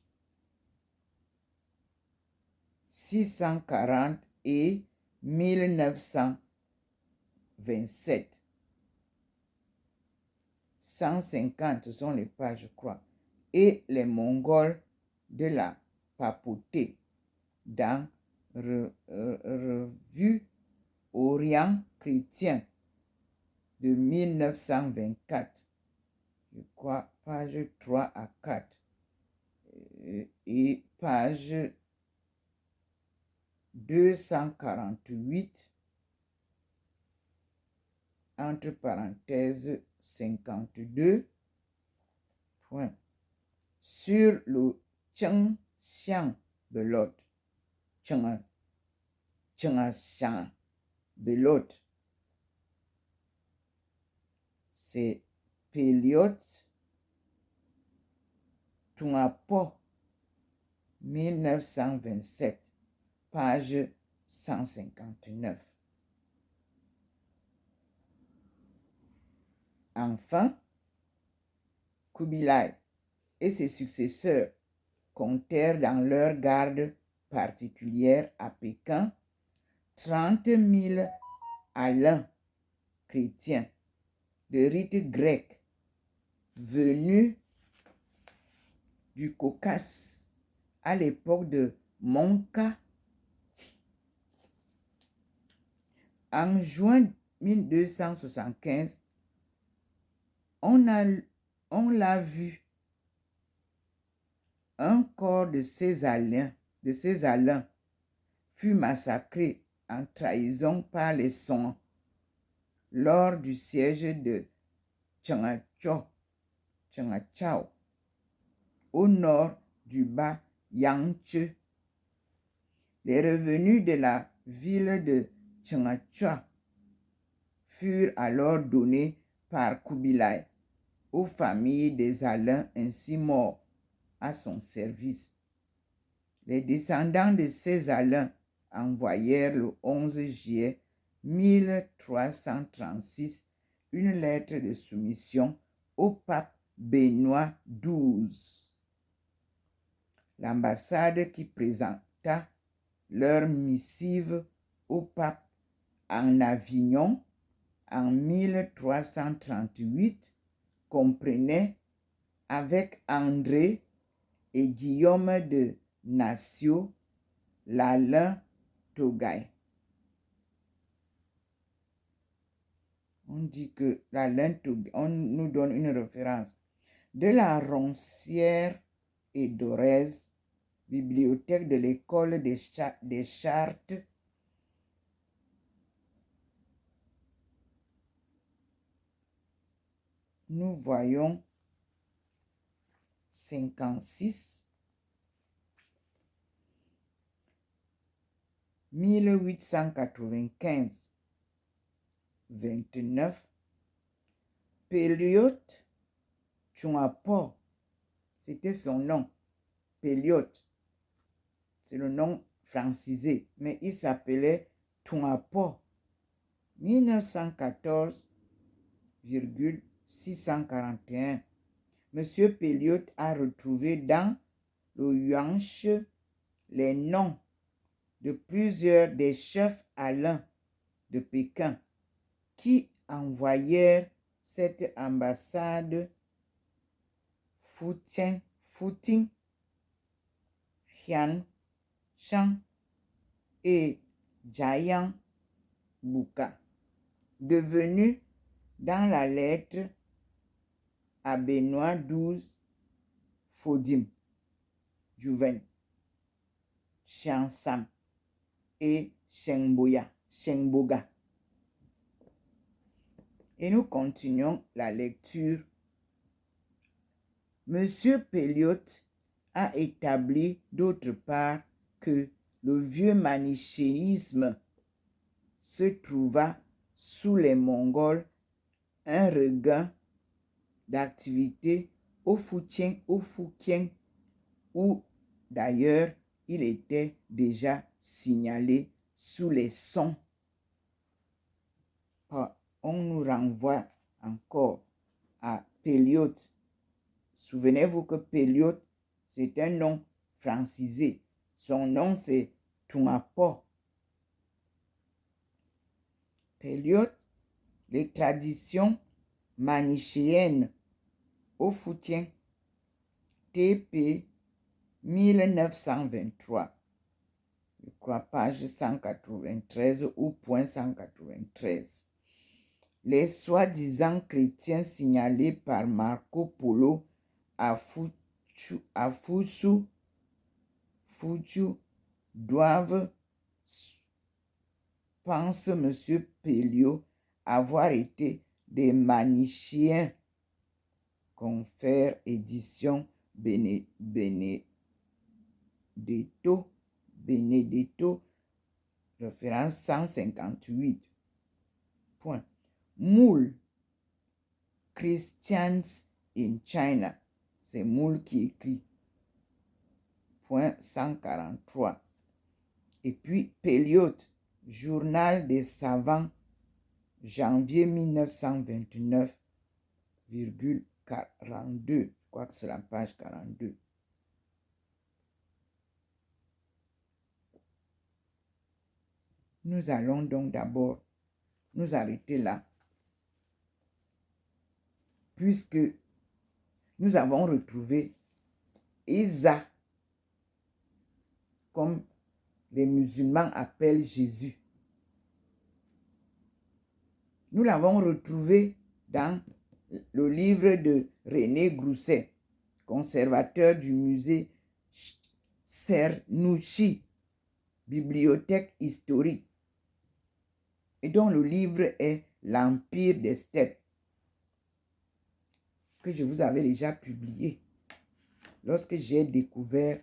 640 et 1927. 150 sont les pages, je crois. Et les Mongols de la papauté dans Revue Orient chrétien de 1924. Je crois page 3 à 4. Et page 248, entre parenthèses 52, point, sur le Chengxiang Belot. Chengxiang Belot. C'est Péliote, Tungapo, 1927, page 159. Enfin, Kubilai et ses successeurs comptèrent dans leur garde particulière à Pékin 30 000 Alains chrétiens de rite grec venus du Caucase à l'époque de Monka. En juin 1275, on l'a vu. Un corps de ces Alains fut massacré en trahison par les Song lors du siège de Changchao au nord du bas Yangtze. Les revenus de la ville de Changchao furent alors donnés par Kubilai aux familles des Alains ainsi morts à son service. Les descendants de ces Alains envoyèrent le 11 juillet 1336 une lettre de soumission au pape Benoît XII. L'ambassade qui présenta leur missive au pape en Avignon en 1338 comprenait, avec André et Guillaume de Nassau, l'Alain Togai. On dit que l'Alain Togai, on nous donne une référence de la Roncière et d'Orez, bibliothèque de l'école des Chartes, nous voyons 56, 1895, 29, Péliote Tungapo, c'était son nom, Péliote, c'est le nom francisé, mais il s'appelait Tungapo, 1914,641. Monsieur Péliote a retrouvé dans le Yuanche les noms de plusieurs des chefs Alains de Pékin qui envoyèrent cette ambassade Footing, Hian Shan et Jayan Buka, devenus dans la lettre à Benoît XII Fodim, Juven, Chiansam et Shengboga. Et nous continuons la lecture. Monsieur Pelliot a établi d'autre part que le vieux manichéisme se trouva sous les Mongols un regain d'activité au Fukien, où d'ailleurs il était déjà signalé sous les Song. On nous renvoie encore à Pelliot. Souvenez-vous que Pelliot, c'est un nom francisé. Son nom, c'est Tungapo. Pelliot, les traditions manichéennes au Fukien, TP 1923. Je crois page 193 ou point 193. Les soi-disant chrétiens signalés par Marco Polo à Fuchu doivent, pense M. Pelliot, avoir été des manichéens. Confère édition Benedetto, référence 158. Point. Moule, Christians in China, c'est Moule qui écrit. Point 143. Et puis Pelliot, Journal des savants, janvier 1929, 42. Je crois que c'est la page 42. Nous allons donc d'abord nous arrêter là, puisque nous avons retrouvé Isa, comme les musulmans appellent Jésus. Nous l'avons retrouvé dans le livre de René Grousset, conservateur du musée Cernouchi, bibliothèque historique, et dont le livre est L'Empire des steppes, que je vous avais déjà publié lorsque j'ai découvert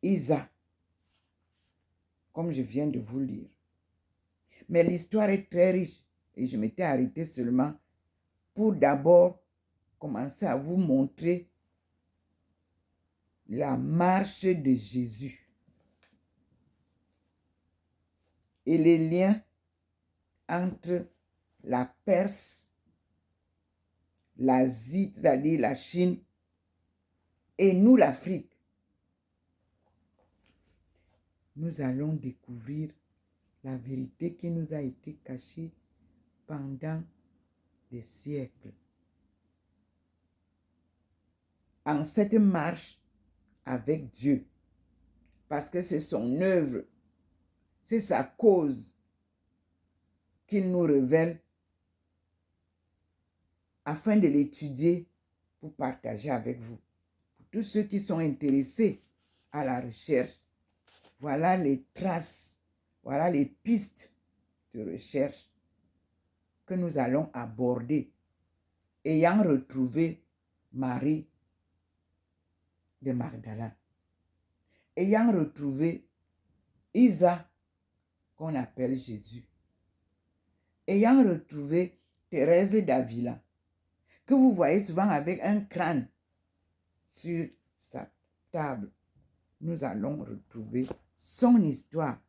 Isa, comme je viens de vous le dire. Mais l'histoire est très riche et je m'étais arrêté seulement pour d'abord commencer à vous montrer la marche de Jésus et les liens entre la Perse, l'Asie, c'est-à-dire la Chine, et nous, l'Afrique. Nous allons découvrir la vérité qui nous a été cachée pendant des siècles. En cette marche avec Dieu, parce que c'est son œuvre, c'est sa cause qu'il nous révèle afin de l'étudier pour partager avec vous. Pour tous ceux qui sont intéressés à la recherche, voilà les traces, voilà les pistes de recherche que nous allons aborder, ayant retrouvé Marie de Magdala, ayant retrouvé Isa, qu'on appelle Jésus, ayant retrouvé Thérèse d'Avila, que vous voyez souvent avec un crâne sur sa table. Nous allons retrouver son histoire,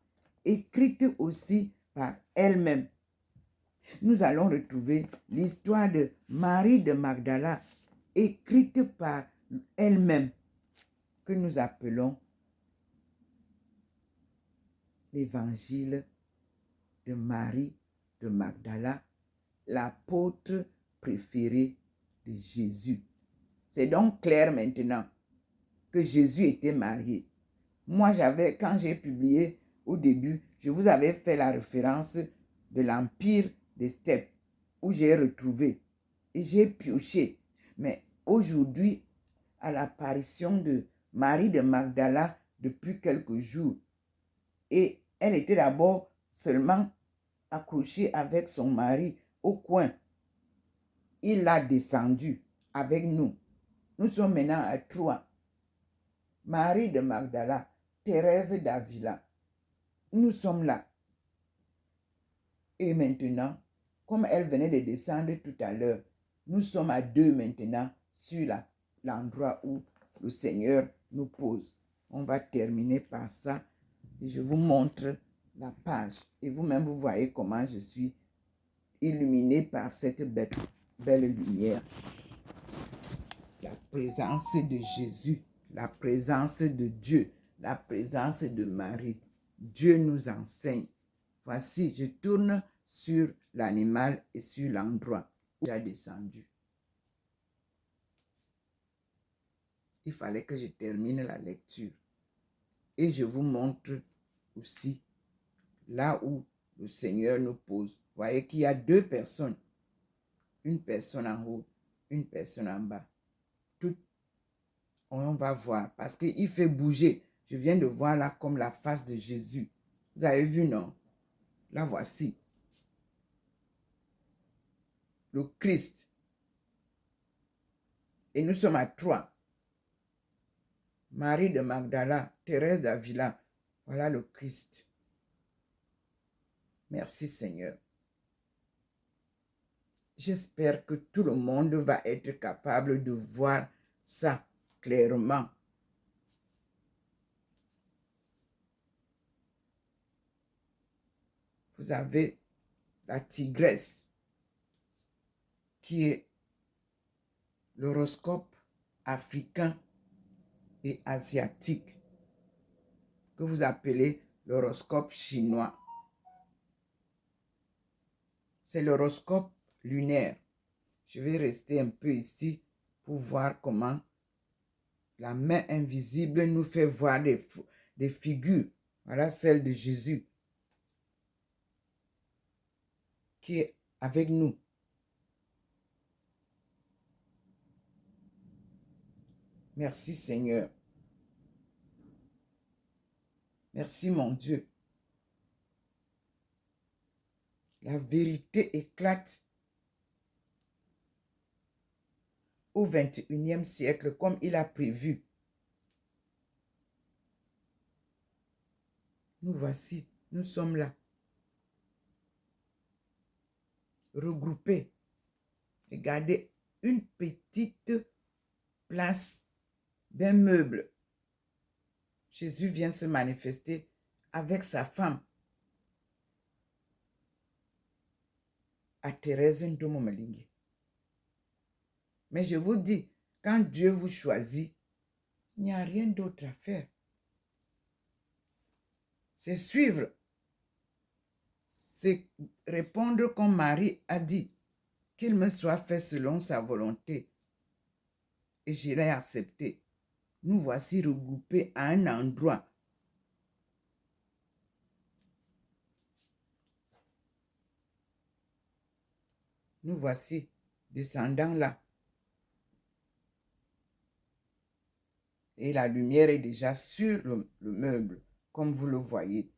écrite aussi par elle-même. Nous allons retrouver l'histoire de Marie de Magdala, écrite par elle-même, que nous appelons l'évangile de Marie de Magdala, l'apôtre préféré de Jésus. C'est donc clair maintenant que Jésus était marié. Moi, quand j'ai publié au début, je vous avais fait la référence de l'Empire des Steppes, où j'ai retrouvé et j'ai pioché. Mais aujourd'hui, à l'apparition de Marie de Magdala depuis quelques jours, et elle était d'abord seulement accrochée avec son mari au coin. Il l'a descendu avec nous. Nous sommes maintenant à 3. Marie de Magdala, Thérèse d'Avila. Nous sommes là. Et maintenant, comme elle venait de descendre tout à l'heure, nous sommes à 2 maintenant sur l'endroit où le Seigneur nous pose. On va terminer par ça et je vous montre la page. Et vous-même, vous voyez comment je suis illuminé par cette belle lumière. La présence de Jésus, la présence de Dieu, la présence de Marie. Dieu nous enseigne. Voici, je tourne sur l'animal et sur l'endroit où j'ai descendu. Il fallait que je termine la lecture. Et je vous montre aussi là où le Seigneur nous pose. Vous voyez qu'il y a 2 personnes. Une personne en haut, une personne en bas. Tout, on va voir parce qu'il fait bouger. Je viens de voir là comme la face de Jésus. Vous avez vu, non? La voici. Le Christ. Et nous sommes à 3. Marie de Magdala, Thérèse d'Avila. Voilà le Christ. Merci Seigneur. J'espère que tout le monde va être capable de voir ça clairement. Vous avez la tigresse qui est l'horoscope africain et asiatique que vous appelez l'horoscope chinois. C'est l'horoscope lunaire. Je vais rester un peu ici pour voir comment la main invisible nous fait voir des figures. Voilà celle de Jésus qui est avec nous. Merci Seigneur. Merci mon Dieu. La vérité éclate au 21e siècle comme il a prévu. Nous voici, nous sommes là. Regroupés. Regardez, une petite place d'un meuble. Jésus vient se manifester avec sa femme à Thérèse Ndomomalingi. Mais je vous dis, quand Dieu vous choisit, il n'y a rien d'autre à faire. C'est suivre. C'est répondre comme Marie a dit, qu'il me soit fait selon sa volonté. Et j'irai accepter. Nous voici regroupés à un endroit. Nous voici descendant là. Et la lumière est déjà sur le meuble, comme vous le voyez.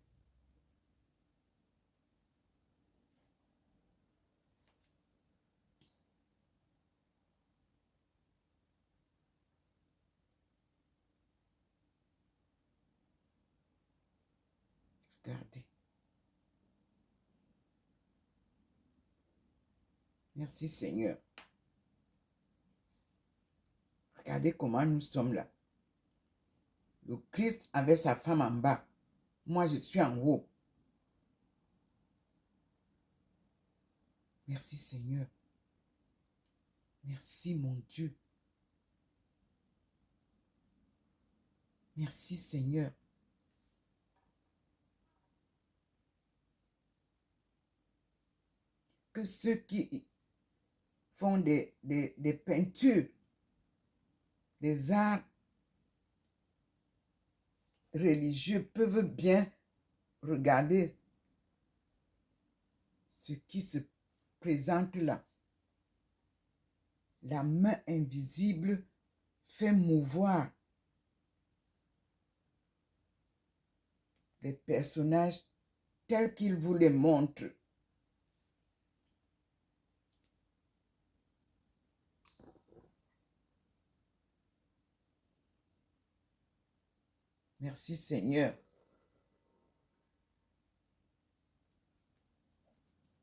Regardez. Merci Seigneur. Regardez comment nous sommes là. Le Christ avait sa femme en bas. Moi, je suis en haut. Merci Seigneur. Merci mon Dieu. Merci Seigneur. Que ceux qui font des peintures, des arts religieux peuvent bien regarder ce qui se présente là. La main invisible fait mouvoir les personnages tels qu'il vous les montre. Merci Seigneur.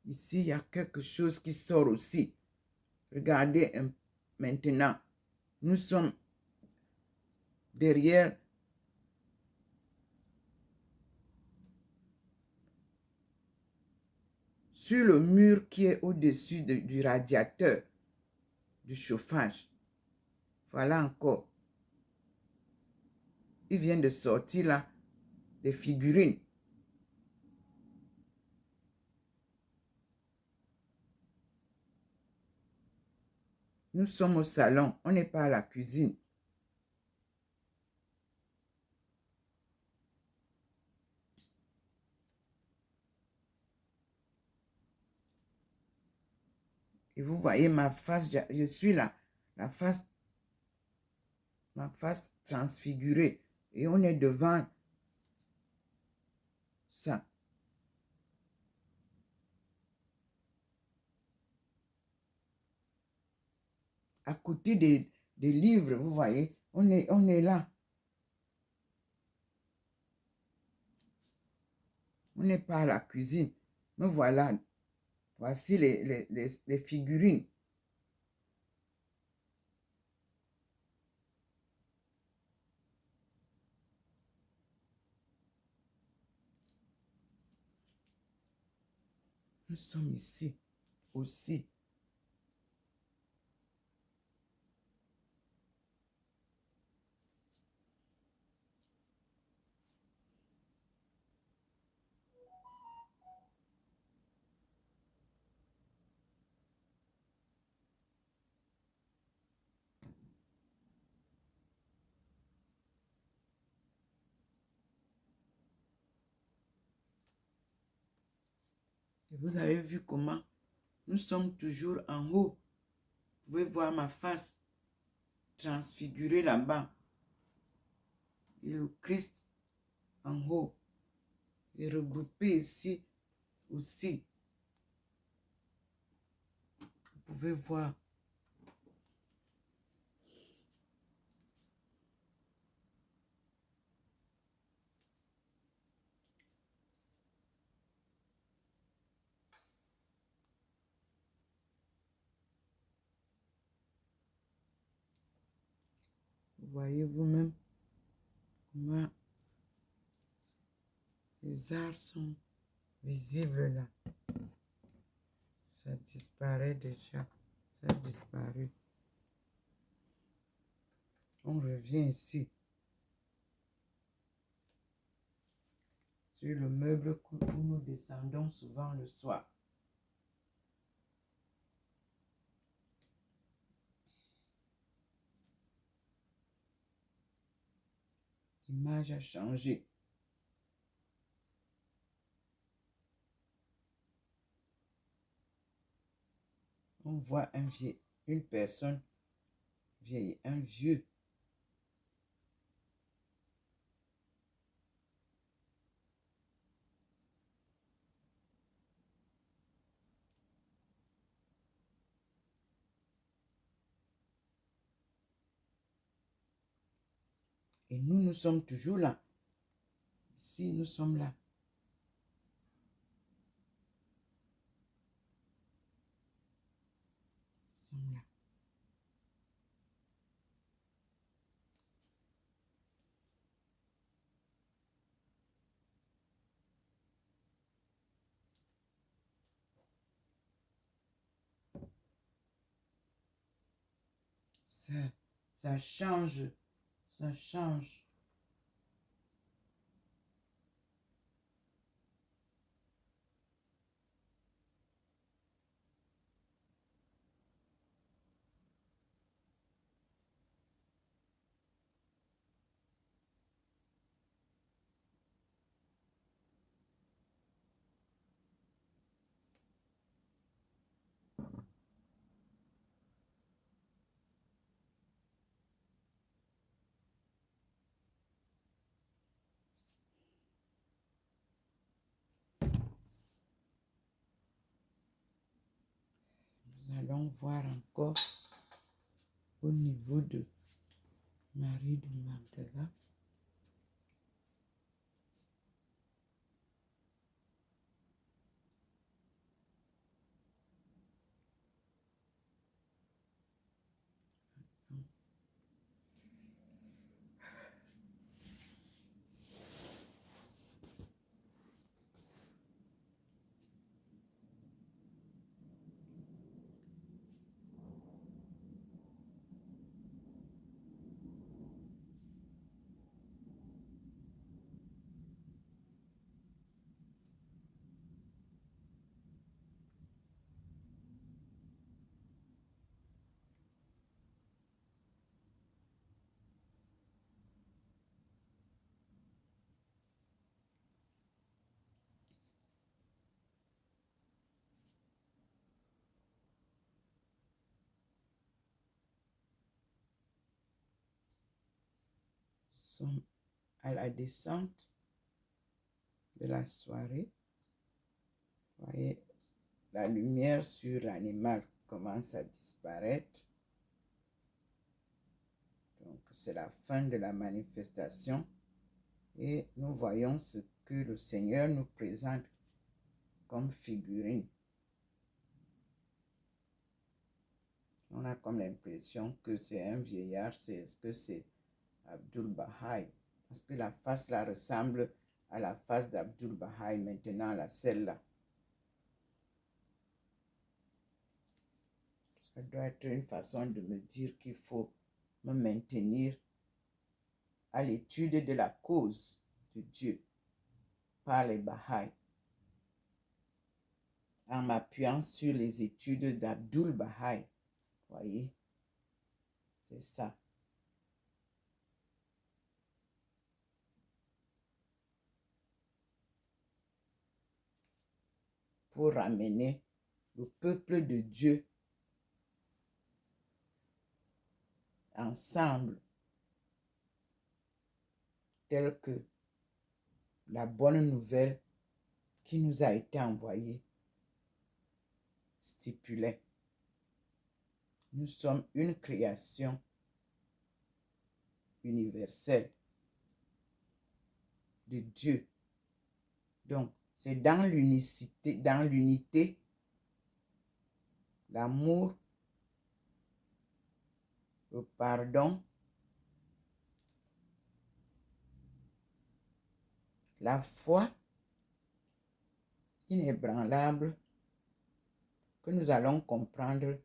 Ici, il y a quelque chose qui sort aussi. Regardez maintenant. Nous sommes derrière sur le mur qui est au-dessus du radiateur du chauffage. Voilà encore. Il vient de sortir là des figurines. Nous sommes au salon, on n'est pas à la cuisine. Et vous voyez ma face, je suis là, ma face transfigurée. Et on est devant ça. À côté des livres, vous voyez, on est là. On n'est pas à la cuisine. Mais voilà, voici les figurines. Nous sommes ici aussi. Et vous avez vu comment nous sommes toujours en haut. Vous pouvez voir ma face transfigurée là-bas. Et le Christ en haut. Et regroupé ici aussi. Vous pouvez voir. Vous voyez vous-même comment les arts sont visibles là. Ça disparaît déjà. Ça a disparu. On revient ici. Sur le meuble où nous descendons souvent le soir. L'image a changé. On voit une personne vieille, un vieux. Et nous sommes toujours là. Ici, nous sommes là. Nous sommes là. Ça change. Ça change. allons voir encore au niveau de Marie de Magdala. Nous sommes à la descente de la soirée. Vous voyez, la lumière sur l'animal commence à disparaître. Donc, c'est la fin de la manifestation. Et nous voyons ce que le Seigneur nous présente comme figurine. On a comme l'impression que c'est un vieillard. Est-ce que c'est Abdul Baha'i? Parce que la face là ressemble à la face d'Abdul Baha'i maintenant, la celle-là. Ça doit être une façon de me dire qu'il faut me maintenir à l'étude de la cause de Dieu par les Baha'i, en m'appuyant sur les études d'Abdul Baha'i. Voyez, c'est ça. Pour ramener le peuple de Dieu ensemble, tel que la bonne nouvelle qui nous a été envoyée stipulait. Nous sommes une création universelle de Dieu. Donc, c'est dans l'unité, l'amour, le pardon, la foi inébranlable que nous allons comprendre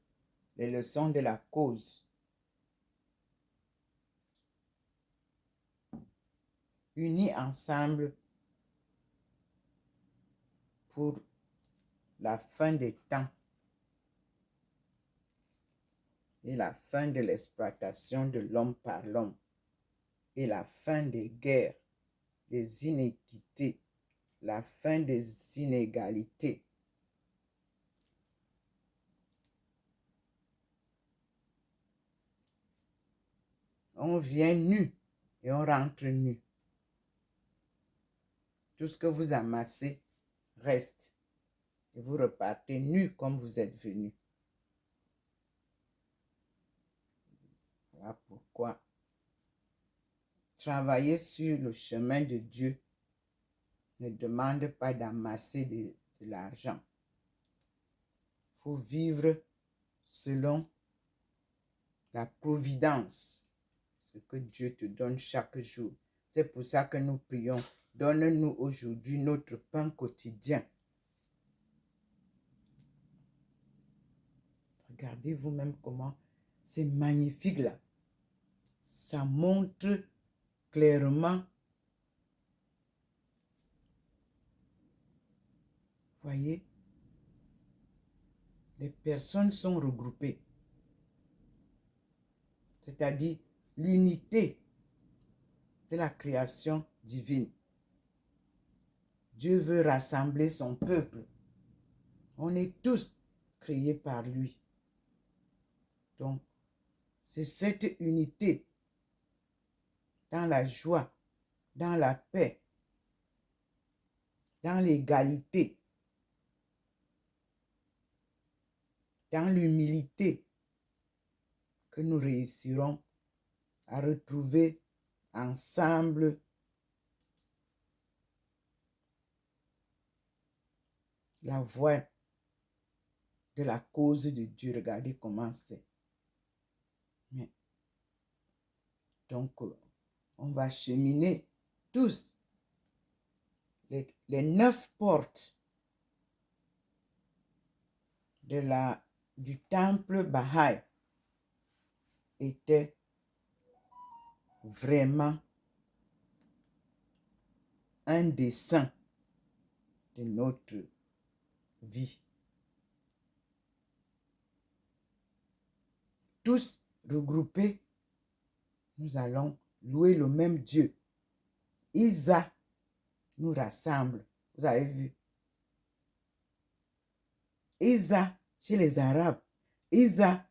les leçons de la cause. Unis ensemble pour la fin des temps et la fin de l'exploitation de l'homme par l'homme et la fin des guerres, des inéquités, la fin des inégalités. On vient nu et on rentre nu. Tout ce que vous amassez reste et vous repartez nu comme vous êtes venu. Voilà pourquoi travailler sur le chemin de Dieu ne demande pas d'amasser de l'argent. Il faut vivre selon la providence, ce que Dieu te donne chaque jour. C'est pour ça que nous prions. Donne-nous aujourd'hui notre pain quotidien. Regardez vous-même comment c'est magnifique là. Ça montre clairement. Voyez, les personnes sont regroupées. C'est-à-dire l'unité de la création divine. Dieu veut rassembler son peuple. On est tous créés par lui. Donc, c'est cette unité dans la joie, dans la paix, dans l'égalité dans l'humilité que nous réussirons à retrouver ensemble la voie de la cause de Dieu. Regardez comment c'est. Donc, on va cheminer tous. Les 9 portes du temple Baha'i étaient vraiment un dessein de notre vie. Tous regroupés, nous allons louer le même Dieu. Isa nous rassemble. Vous avez vu? Isa, chez les Arabes, Isa,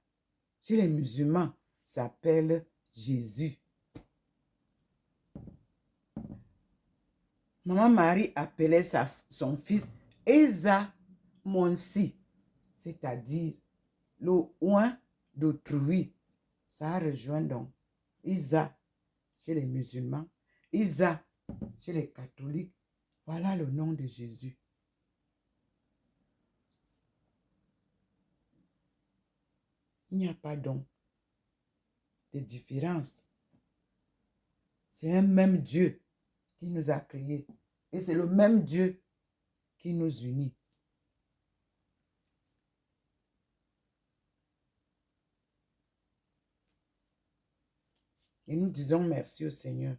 chez les musulmans, s'appelle Jésus. Maman Marie appelait son fils Esa Monsi, c'est-à-dire le oin d'autrui. Ça rejoint donc Isa chez les musulmans, Isa chez les catholiques. Voilà le nom de Jésus. Il n'y a pas donc de différence. C'est un même Dieu qui nous a créés. Et c'est le même Dieu qui nous unit. Et nous disons merci au Seigneur.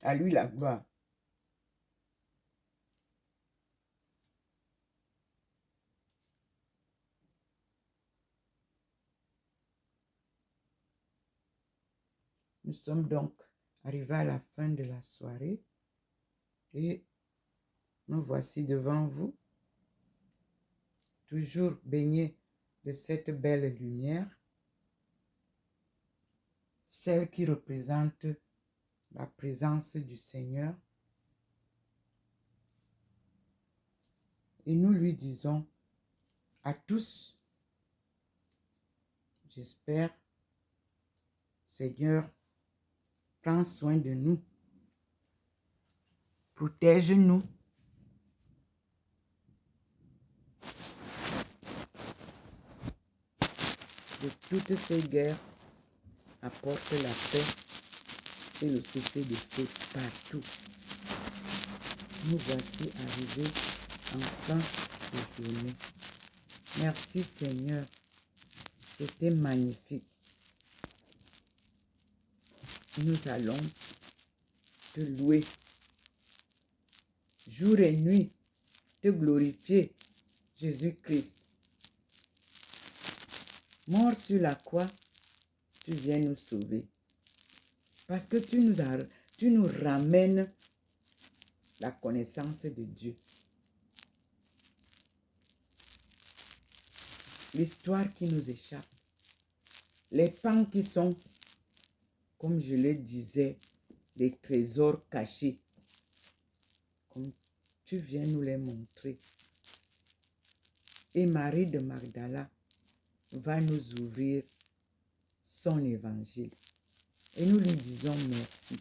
À lui la gloire. Nous sommes donc arrivés à la fin de la soirée et nous voici devant vous, toujours baignés de cette belle lumière, celle qui représente la présence du Seigneur. Et nous lui disons à tous, j'espère, Seigneur, prends soin de nous, protège-nous, de toutes ces guerres, apporte la paix et le cessez-le-feu partout. Nous voici arrivés en fin de journée. Merci Seigneur, c'était magnifique. Nous allons te louer jour et nuit, te glorifier, Jésus-Christ. Mort sur la croix, tu viens nous sauver. Parce que tu nous ramènes la connaissance de Dieu. L'histoire qui nous échappe. Les pans qui sont, comme je le disais, les trésors cachés. Comme tu viens nous les montrer. Et Marie de Magdala va nous ouvrir son évangile. Et nous lui disons merci.